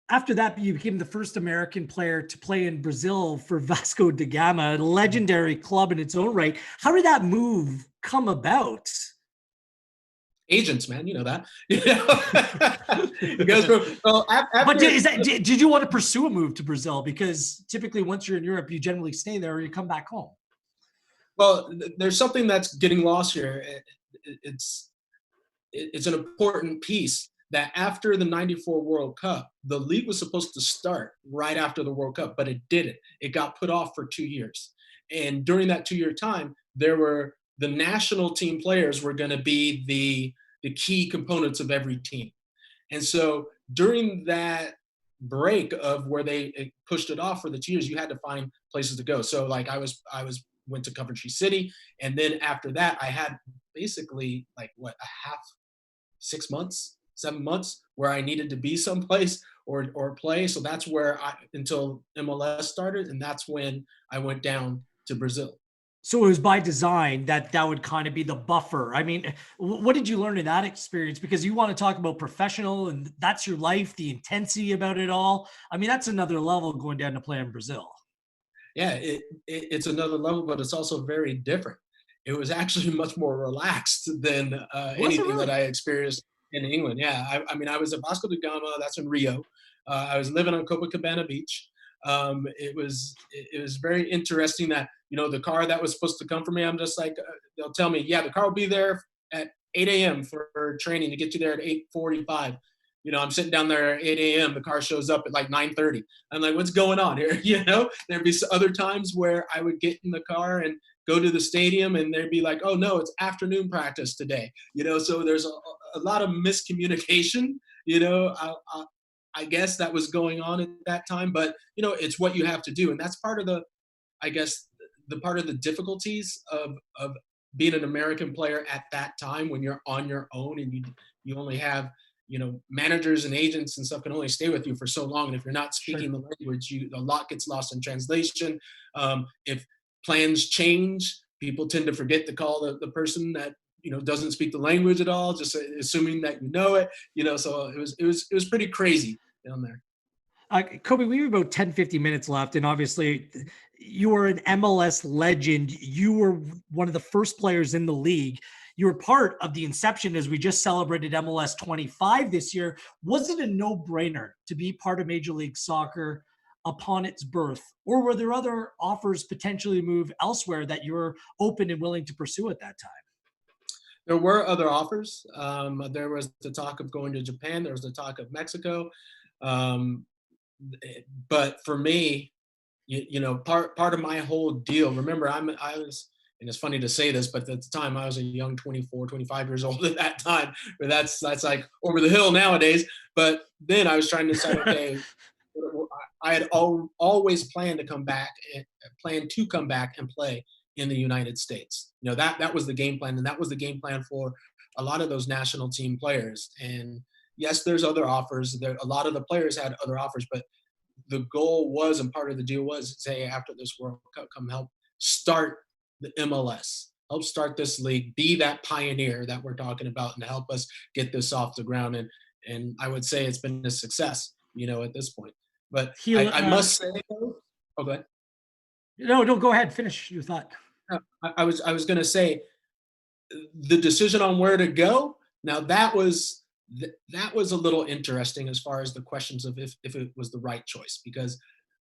After that, you became the first American player to play in Brazil for Vasco da Gama, a legendary club in its own right. How did that move come about? Agents, man, you know that. It goes from, well, But after, did you want to pursue a move to Brazil? Because typically, once you're in Europe, you generally stay there or you come back home. well, there's something that's getting lost here. It's it's an important piece that after the 94 World Cup, the league was supposed to start right after the World Cup, but it didn't. It got put off for 2 years. And during that 2 year time, there were the national team players were going to be the key components of every team. And so during that break of where they pushed it off for the 2 years, you had to find places to go. So like I was went to Coventry City, and then after that, I had basically like what, a half 6 months, 7 months where I needed to be someplace or play. So that's where until MLS started, and that's when I went down to Brazil. So it was by design that that would kind of be the buffer. I mean, what did you learn in that experience? Because you want to talk about professional and that's your life, the intensity about it all. I mean, that's another level going down to play in Brazil. Yeah, it's another level, but it's also very different. It was actually much more relaxed than Was it anything that really? I experienced in England. Yeah, I mean, I was at Vasco de Gama, that's in Rio. I was living on Copacabana Beach. It was very interesting that, you know, the car that was supposed to come for me, I'm just like, they'll tell me, yeah, the car will be there at 8 a.m. for training to get you there at 8:45. You know, I'm sitting down there at 8 a.m. The car shows up at like 9:30. I'm like, what's going on here? You know, there'd be other times where I would get in the car and go to the stadium and they'd be like, oh no, it's afternoon practice today. You know, so there's a lot of miscommunication, you know, I guess that was going on at that time, but you know, it's what you have to do. And that's part of I guess, the part of the difficulties of being an American player at that time when you're on your own and you only have, you know, managers and agents and stuff can only stay with you for so long. And if you're not Sure. speaking the language, a lot gets lost in translation. If plans change, people tend to forget to call the person that, you know, doesn't speak the language at all, just assuming that you know it, you know, so it was pretty crazy down there. Cobi, we have about 10, 50 minutes left. And obviously, you are an MLS legend. You were one of the first players in the league. You were part of the inception as we just celebrated MLS 25 this year. Was it a no brainer to be part of Major League Soccer upon its birth? Or were there other offers potentially to move elsewhere that you were open and willing to pursue at that time? There were other offers. There was the talk of going to Japan. There was the talk of Mexico. Um, but for me, you know, part of my whole deal, remember, I was, and it's funny to say this, but at the time I was a young 24, 25 years old at that time, but that's like over the hill nowadays. But then I was trying to decide, okay, I had always planned to come back and play in the United States. You know, that was the game plan, and that was the game plan for a lot of those national team players. And yes, there's other offers. A lot of the players had other offers, but the goal was, and part of the deal was, say, after this World Cup, come help start the MLS, help start this league, be that pioneer that we're talking about, and help us get this off the ground. And I would say it's been a success, you know, at this point. But He, I must say, though, oh, go ahead. no, no, go ahead. Finish your thought. I was going to say the decision on where to go. Now that was a little interesting as far as the questions of if it was the right choice, because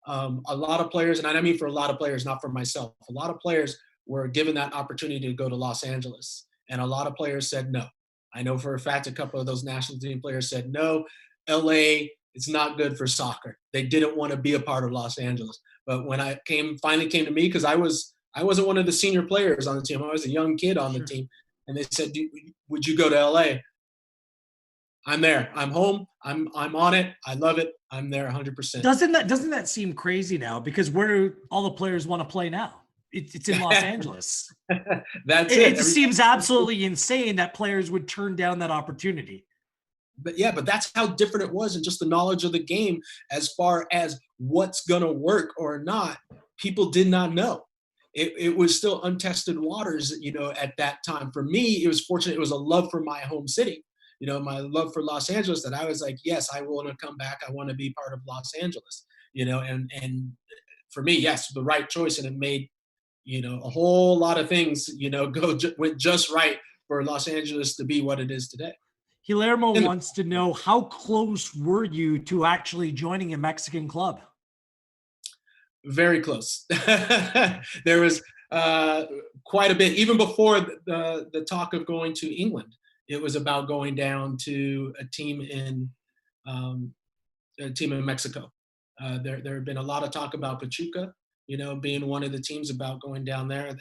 a lot of players, and I mean for a lot of players, not for myself, a lot of players were given that opportunity to go to Los Angeles, and a lot of players said no. I know for a fact a couple of those national team players said no. LA, it's not good for soccer. They didn't want to be a part of Los Angeles. But when finally came to me, because I wasn't one of the senior players on the team. I was a young kid on the Sure. team, and they said, "Would you go to LA?" I'm there. I'm home. I'm on it. I love it. I'm there 100%. Doesn't that seem crazy now? Because where do all the players want to play now? It's in Los Angeles. That's It it. just seems absolutely insane that players would turn down that opportunity. But yeah, but that's how different it was, and just the knowledge of the game as far as what's gonna work or not. People did not know. It was still untested waters, you know, at that time. For me, it was fortunate. It was a love for my home city. my love for Los Angeles, that I was like, yes, I want to come back. I want to be part of Los Angeles, and for me, yes, the right choice. And it made, a whole lot of things, went just right for Los Angeles to be what it is today. Guillermo wants to know, how close were you to actually joining a Mexican club? Very close. There was quite a bit, even before the talk of going to England. It was about going down to a team in Mexico. There had been a lot of talk about Pachuca, being one of the teams, about going down there.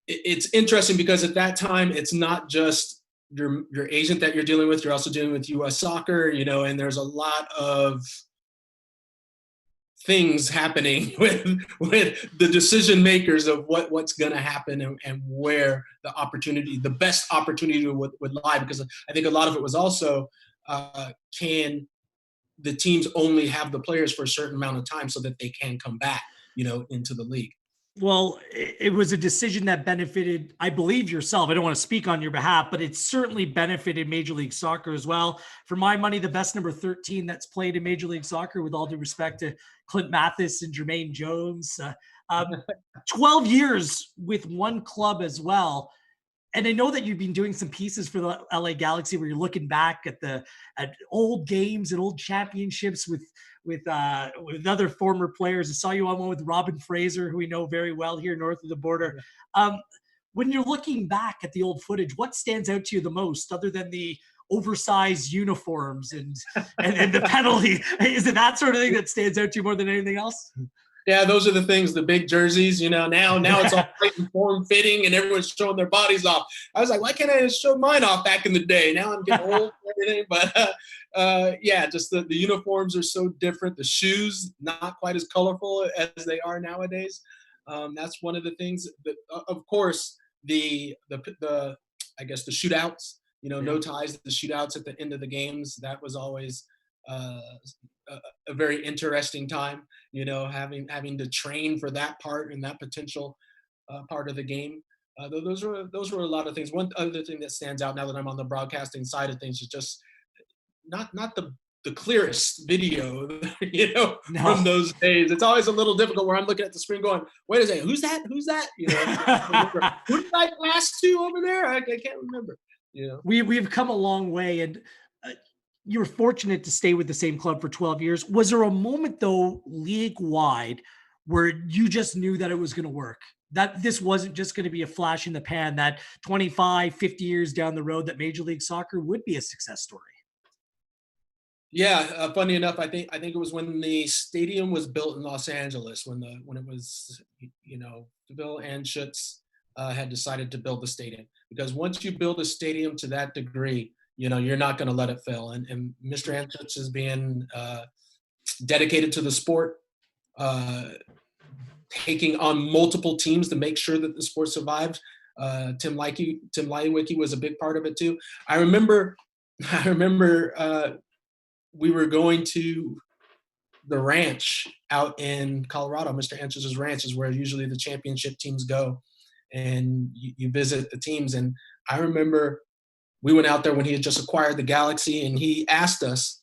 It's interesting because at that time, it's not just your agent that you're dealing with. You're also dealing with U.S. Soccer, and there's a lot of things happening with the decision makers of what's going to happen, and where the best opportunity would lie. Because I think a lot of it was also, can the teams only have the players for a certain amount of time so that they can come back, into the league. Well, it was a decision that benefited, I believe, yourself. I don't want to speak on your behalf, but it certainly benefited Major League Soccer as well. For my money, the best number 13 that's played in Major League Soccer, with all due respect to Clint Mathis and Jermaine Jones. 12 years with one club as well. And I know that you've been doing some pieces for the LA Galaxy where you're looking back at old games and old championships with other former players. I saw you on one with Robin Fraser, who we know very well here north of the border. When you're looking back at the old footage, what stands out to you the most, other than the oversized uniforms and the penalty? Is it that sort of thing that stands out to you more than anything else? Yeah, those are the things, the big jerseys, now it's all tight and form-fitting and everyone's showing their bodies off. I was like, why can't I just show mine off back in the day? Now I'm getting old and everything. But yeah, just the uniforms are so different. The shoes, not quite as colorful as they are nowadays. That's one of the things that, of course, the I guess the shootouts, no ties, the shootouts at the end of the games, that was always a very interesting time, having to train for that part and that potential part of the game. Those were a lot of things. One other thing that stands out now that I'm on the broadcasting side of things is just not the clearest video, No. from those days. It's always a little difficult where I'm looking at the screen going, wait a second, who's that? Who did I pass to over there? I can't remember. We've come a long way, and you were fortunate to stay with the same club for 12 years. Was there a moment, though, league-wide, where you just knew that it was going to work, that this wasn't just going to be a flash in the pan, that 25, 50 years down the road, that Major League Soccer would be a success story? Yeah, funny enough, I think it was when the stadium was built in Los Angeles, when it was, Bill and Schutz had decided to build the stadium. Because once you build a stadium to that degree, you're not going to let it fail. And Mr. Anschutz is being dedicated to the sport, taking on multiple teams to make sure that the sport survives. Tim Leiweke was a big part of it too. I remember we were going to the ranch out in Colorado. Mr. Anschutz's ranch is where usually the championship teams go, and you visit the teams. And I remember we went out there when he had just acquired the Galaxy, and he asked us,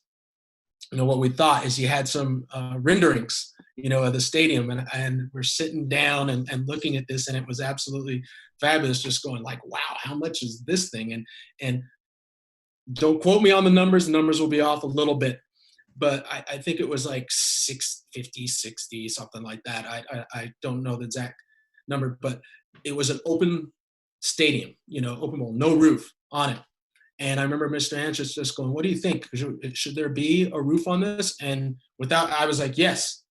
what we thought. Is he had some renderings, of the stadium, and we're sitting down and looking at this, and it was absolutely fabulous. Just going like, wow, how much is this thing? And don't quote me on the numbers. The numbers will be off a little bit, but I think it was like 60, something like that. I don't know the exact number, but it was an open stadium, open bowl, no roof on it. And I remember Mr. Anschutz just going, what do you think? Should there be a roof on this? And I was like, yes,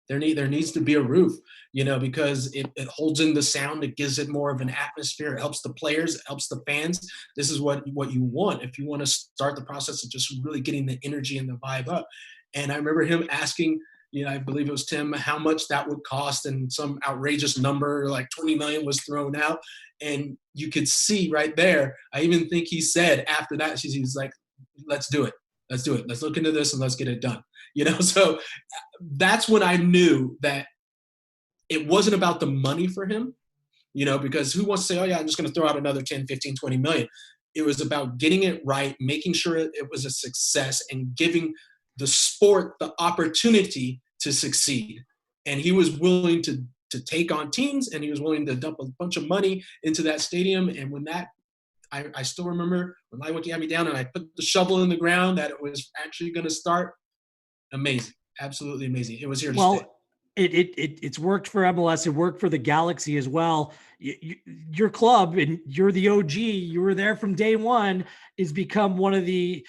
there needs to be a roof, because it holds in the sound. It gives it more of an atmosphere. It helps the players. It helps the fans. This is what you want if you want to start the process of just really getting the energy and the vibe up. And I remember him asking, I believe it was Tim, how much that would cost, and some outrageous number, like 20 million was thrown out. And you could see right there, I even think he said after that, he's like, let's do it. Let's do it. Let's look into this and let's get it done. So that's when I knew that it wasn't about the money for him, because who wants to say, oh yeah, I'm just going to throw out another 10, 15, 20 million. It was about getting it right, making sure it was a success, and giving the sport the opportunity to succeed. And he was willing to take on teams, and he was willing to dump a bunch of money into that stadium. And when that, I still remember when Lightweight had me down and I put the shovel in the ground that it was actually going to start. Amazing. Absolutely amazing. It was here to stay. It's worked for MLS. It worked for the Galaxy as well. Your club, and you're the OG. You were there from day one. Is become one of the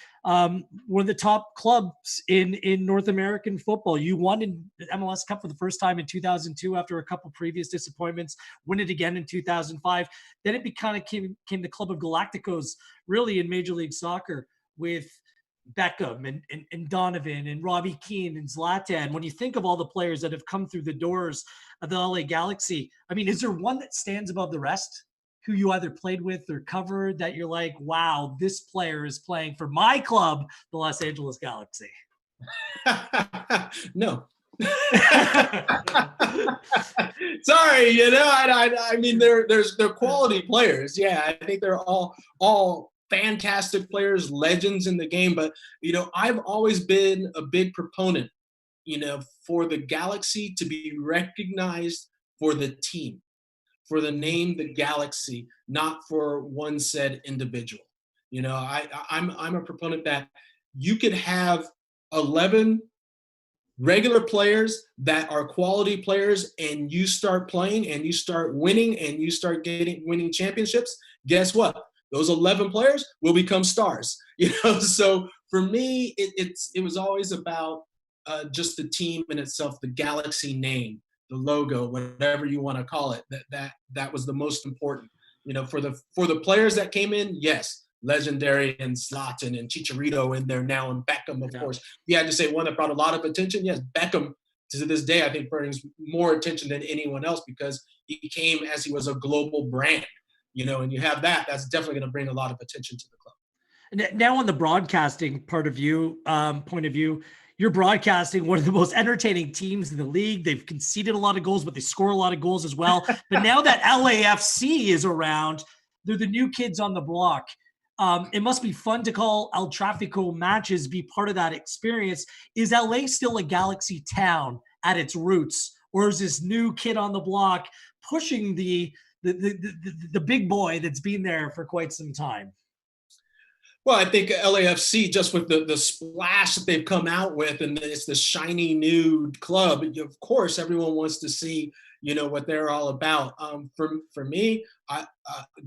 top clubs in North American football. You won in the MLS Cup for the first time in 2002 after a couple previous disappointments. Win it again in 2005. Then it kind of came the Club of Galacticos really in Major League Soccer with Beckham and Donovan and Robbie Keane and Zlatan. When you think of all the players that have come through the doors of the LA Galaxy, I mean, is there one that stands above the rest who you either played with or covered that you're like, wow, this player is playing for my club, the Los Angeles Galaxy? No. Sorry, I mean, they're quality players. Yeah, I think they're all fantastic players, legends in the game. But, I've always been a big proponent, for the Galaxy to be recognized for the team, for the name, the Galaxy, not for one said individual. I'm a proponent that you could have 11 regular players that are quality players, and you start playing and you start winning and you start winning championships. Guess what? Those 11 players will become stars. So for me, it was always about just the team in itself, the Galaxy name, the logo, whatever you want to call it. That was the most important. For the players that came in, yes, legendary, and Zlatan and Chicharito in there now, and Beckham, of course. You had to say one that brought a lot of attention. Yes, Beckham, to this day, I think brings more attention than anyone else because he came as he was a global brand. And you have that's definitely going to bring a lot of attention to the club. Now, on the broadcasting point of view, you're broadcasting one of the most entertaining teams in the league. They've conceded a lot of goals, but they score a lot of goals as well. But now that LAFC is around, they're the new kids on the block. It must be fun to call El Tráfico matches, be part of that experience. Is LA still a Galaxy town at its roots, or is this new kid on the block pushing the big boy that's been there for quite some time? Well, I think LAFC, just with the splash that they've come out with, and it's the shiny new club, of course, everyone wants to see, what they're all about. For me,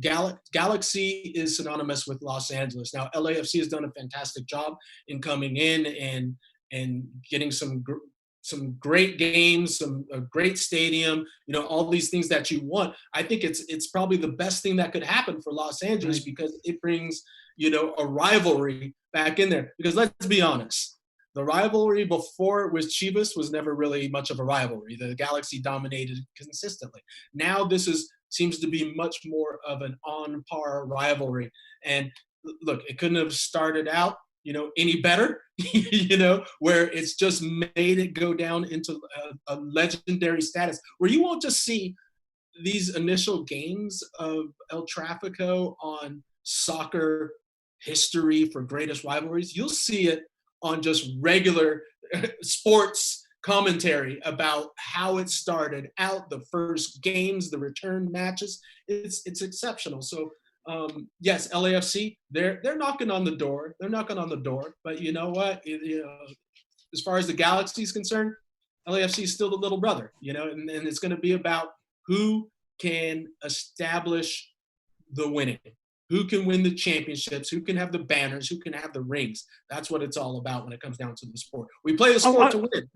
Galaxy is synonymous with Los Angeles. Now, LAFC has done a fantastic job in coming in and getting some great games, a great stadium, all these things that you want. I think it's probably the best thing that could happen for Los Angeles because it brings, a rivalry back in there. Because let's be honest, the rivalry before it was Chivas was never really much of a rivalry. The Galaxy dominated consistently. Now this seems to be much more of an on-par rivalry. And look, it couldn't have started out any better, where it's just made it go down into a legendary status where you won't just see these initial games of El Tráfico on soccer history for greatest rivalries. You'll see it on just regular sports commentary about how it started out, the first games, the return matches. It's exceptional. So yes, LAFC, they're knocking on the door. They're knocking on the door. But you know what? As far as the Galaxy is concerned, LAFC is still the little brother. And it's going to be about who can establish the winning, who can win the championships, who can have the banners, who can have the rings. That's what it's all about when it comes down to the sport. We play the sport to win.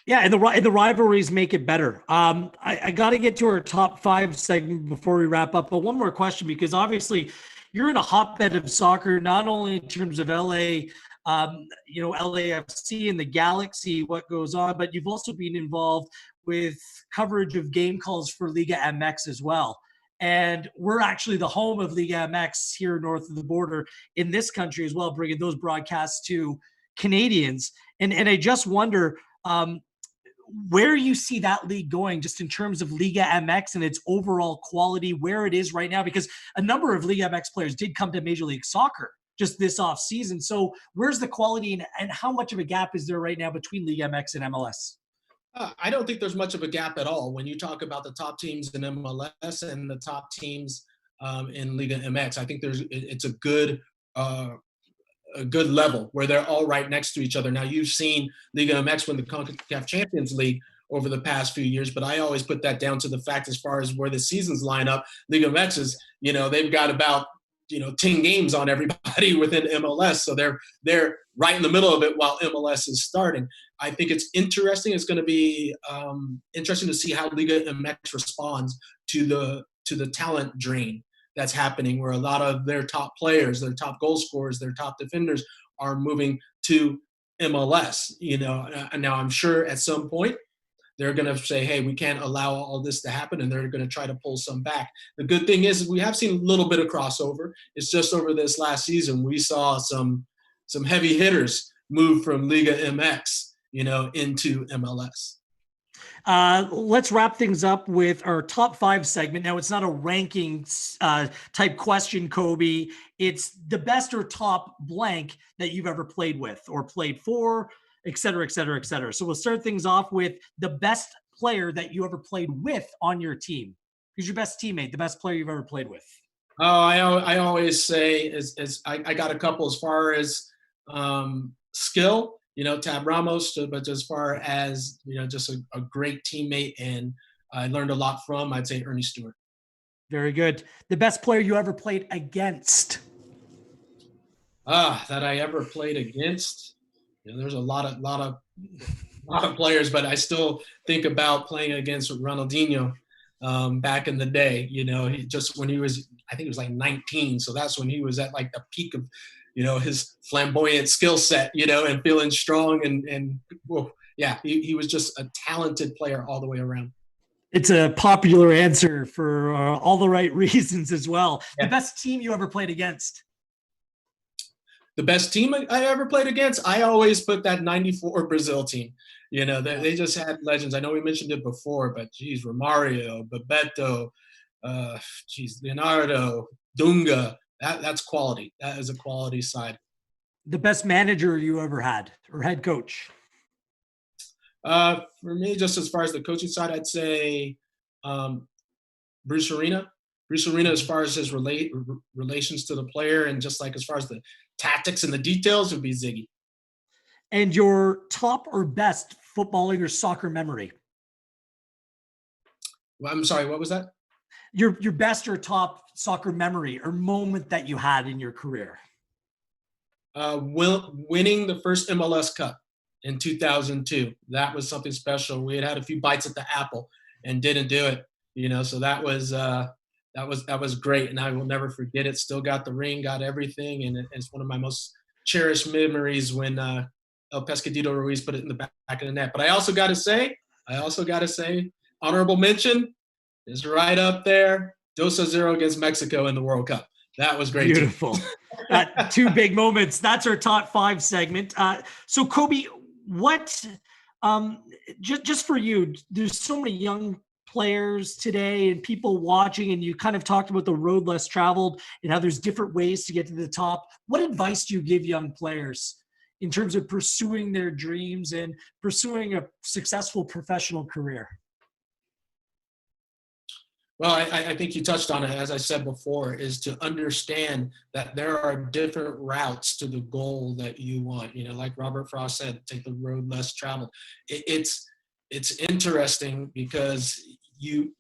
Yeah, and the rivalries make it better. I got to get to our top 5 segment before we wrap up. But one more question, because obviously you're in a hotbed of soccer, not only in terms of LA, LAFC and the Galaxy, what goes on, but you've also been involved with coverage of game calls for LigaMX as well. And we're actually the home of LigaMX here north of the border in this country as well, bringing those broadcasts to Canadians. And I just wonder, where you see that league going just in terms of LigaMX and its overall quality, where it is right now, because a number of LigaMX players did come to Major League Soccer just this off season. So where's the quality and how much of a gap is there right now between LigaMX and MLS? I don't think there's much of a gap at all when you talk about the top teams in MLS and the top teams in LigaMX. I think it's a good level where they're all right next to each other. Now, you've seen LigaMX win the CONCACAF Champions League over the past few years, but I always put that down to the fact as far as where the seasons line up. LigaMX is, they've got about 10 games on everybody within MLS, so they're right in the middle of it while MLS is starting. I think it's interesting. It's going to be interesting to see how LigaMX responds to the talent drain that's happening, where a lot of their top players, their top goal scorers, their top defenders are moving to MLS. And now I'm sure at some point they're going to say, hey, we can't allow all this to happen, and they're going to try to pull some back. The good thing is we have seen a little bit of crossover. It's just over this last season we saw some heavy hitters move from LigaMX, into MLS. Let's wrap things up with our top 5 segment. Now, it's not a rankings type question, Cobi. It's the best or top blank that you've ever played with or played for, et cetera, et cetera, et cetera. So we'll start things off with the best player that you ever played with on your team. Who's your best teammate, the best player you've ever played with? Oh, I always say I got a couple as far as skill, Tab Ramos, but as far as, just a great teammate and I learned a lot from, I'd say Ernie Stewart. Very good. The best player you ever played against? That I ever played against. There's a lot of players, but I still think about playing against Ronaldinho back in the day. He just when he was, I think it was like 19, so that's when he was at like the peak of, his flamboyant skill set, and feeling strong and well, yeah, he was just a talented player all the way around. It's a popular answer for all the right reasons as well. Yeah. The best team you ever played against? The best team I ever played against, I always put that 94 Brazil team. They just had legends. I know we mentioned it before, but geez, Romario, Bebeto, Leonardo, Dunga, that's quality. That is a quality side. The best manager you ever had or head coach? For me, just as far as the coaching side, I'd say Bruce Arena. Bruce Arena, as far as his relations to the player and just like as far as the tactics and the details, would be Ziggy. And your top or best footballing or soccer memory? Well, I'm sorry, what was that? Your best or top soccer memory or moment that you had in your career? Winning the first MLS Cup in 2002. That was something special. We had a few bites at the apple and didn't do it, so that was great, and I will never forget it. Still got the ring, got everything, and it's one of my most cherished memories when El Pescadito Ruiz put it in the back of the net. But I also got to say, honorable mention is right up there. 2-0 against Mexico in the World Cup. That was great. Beautiful. 2 big moments. That's our top 5 segment. So Cobi, what, just for you, there's so many young players today and people watching, and you kind of talked about the road less traveled and how there's different ways to get to the top. What advice do you give young players in terms of pursuing their dreams and pursuing a successful professional career? Well, I think you touched on it, as I said before, is to understand that there are different routes to the goal that you want. Like Robert Frost said, take the road less traveled. It's interesting because you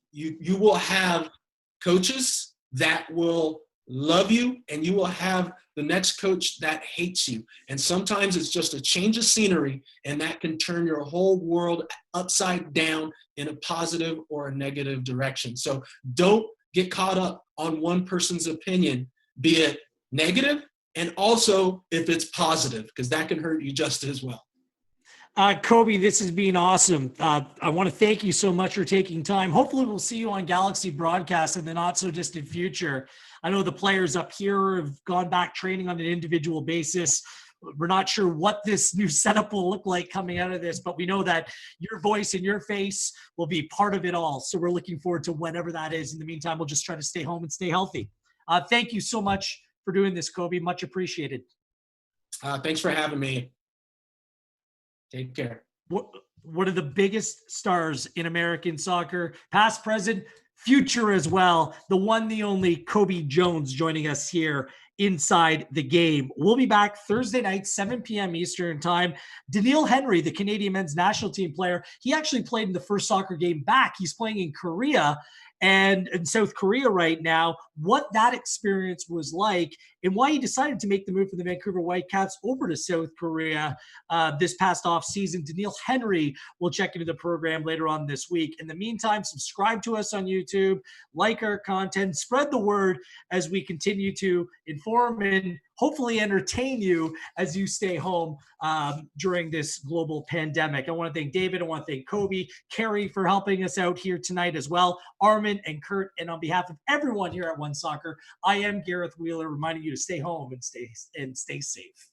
will have coaches that will love you, and you will have the next coach that hates you. And sometimes it's just a change of scenery, and that can turn your whole world upside down in a positive or a negative direction. So don't get caught up on one person's opinion, be it negative, and also if it's positive, because that can hurt you just as well. Cobi, this has been awesome. I want to thank you so much for taking time. Hopefully we'll see you on Galaxy Broadcast in the not so distant future. I know the players up here have gone back training on an individual basis. We're not sure what this new setup will look like coming out of this, but we know that your voice and your face will be part of it all. So we're looking forward to whenever that is. In the meantime, we'll just try to stay home and stay healthy. Thank you so much for doing this, Cobi. Much appreciated. Thanks for having me. Take care. One of the biggest stars in American soccer, past, present, future as well. The one, the only Cobi Jones joining us here inside the game. We'll be back Thursday night, 7 p.m. Eastern time. Daniil Henry, the Canadian men's national team player, he actually played in the first soccer game back. He's playing in Korea and in South Korea right now, what that experience was like and why he decided to make the move from the Vancouver Whitecaps over to South Korea this past off season. Daniil Henry will check into the program later on this week. In the meantime, subscribe to us on YouTube, like our content, spread the word as we continue to inform and hopefully entertain you as you stay home during this global pandemic. I want to thank David. I want to thank Cobi, Carrie for helping us out here tonight as well, Armin and Kurt. And on behalf of everyone here at One Soccer, I am Gareth Wheeler, reminding you to stay home and stay safe.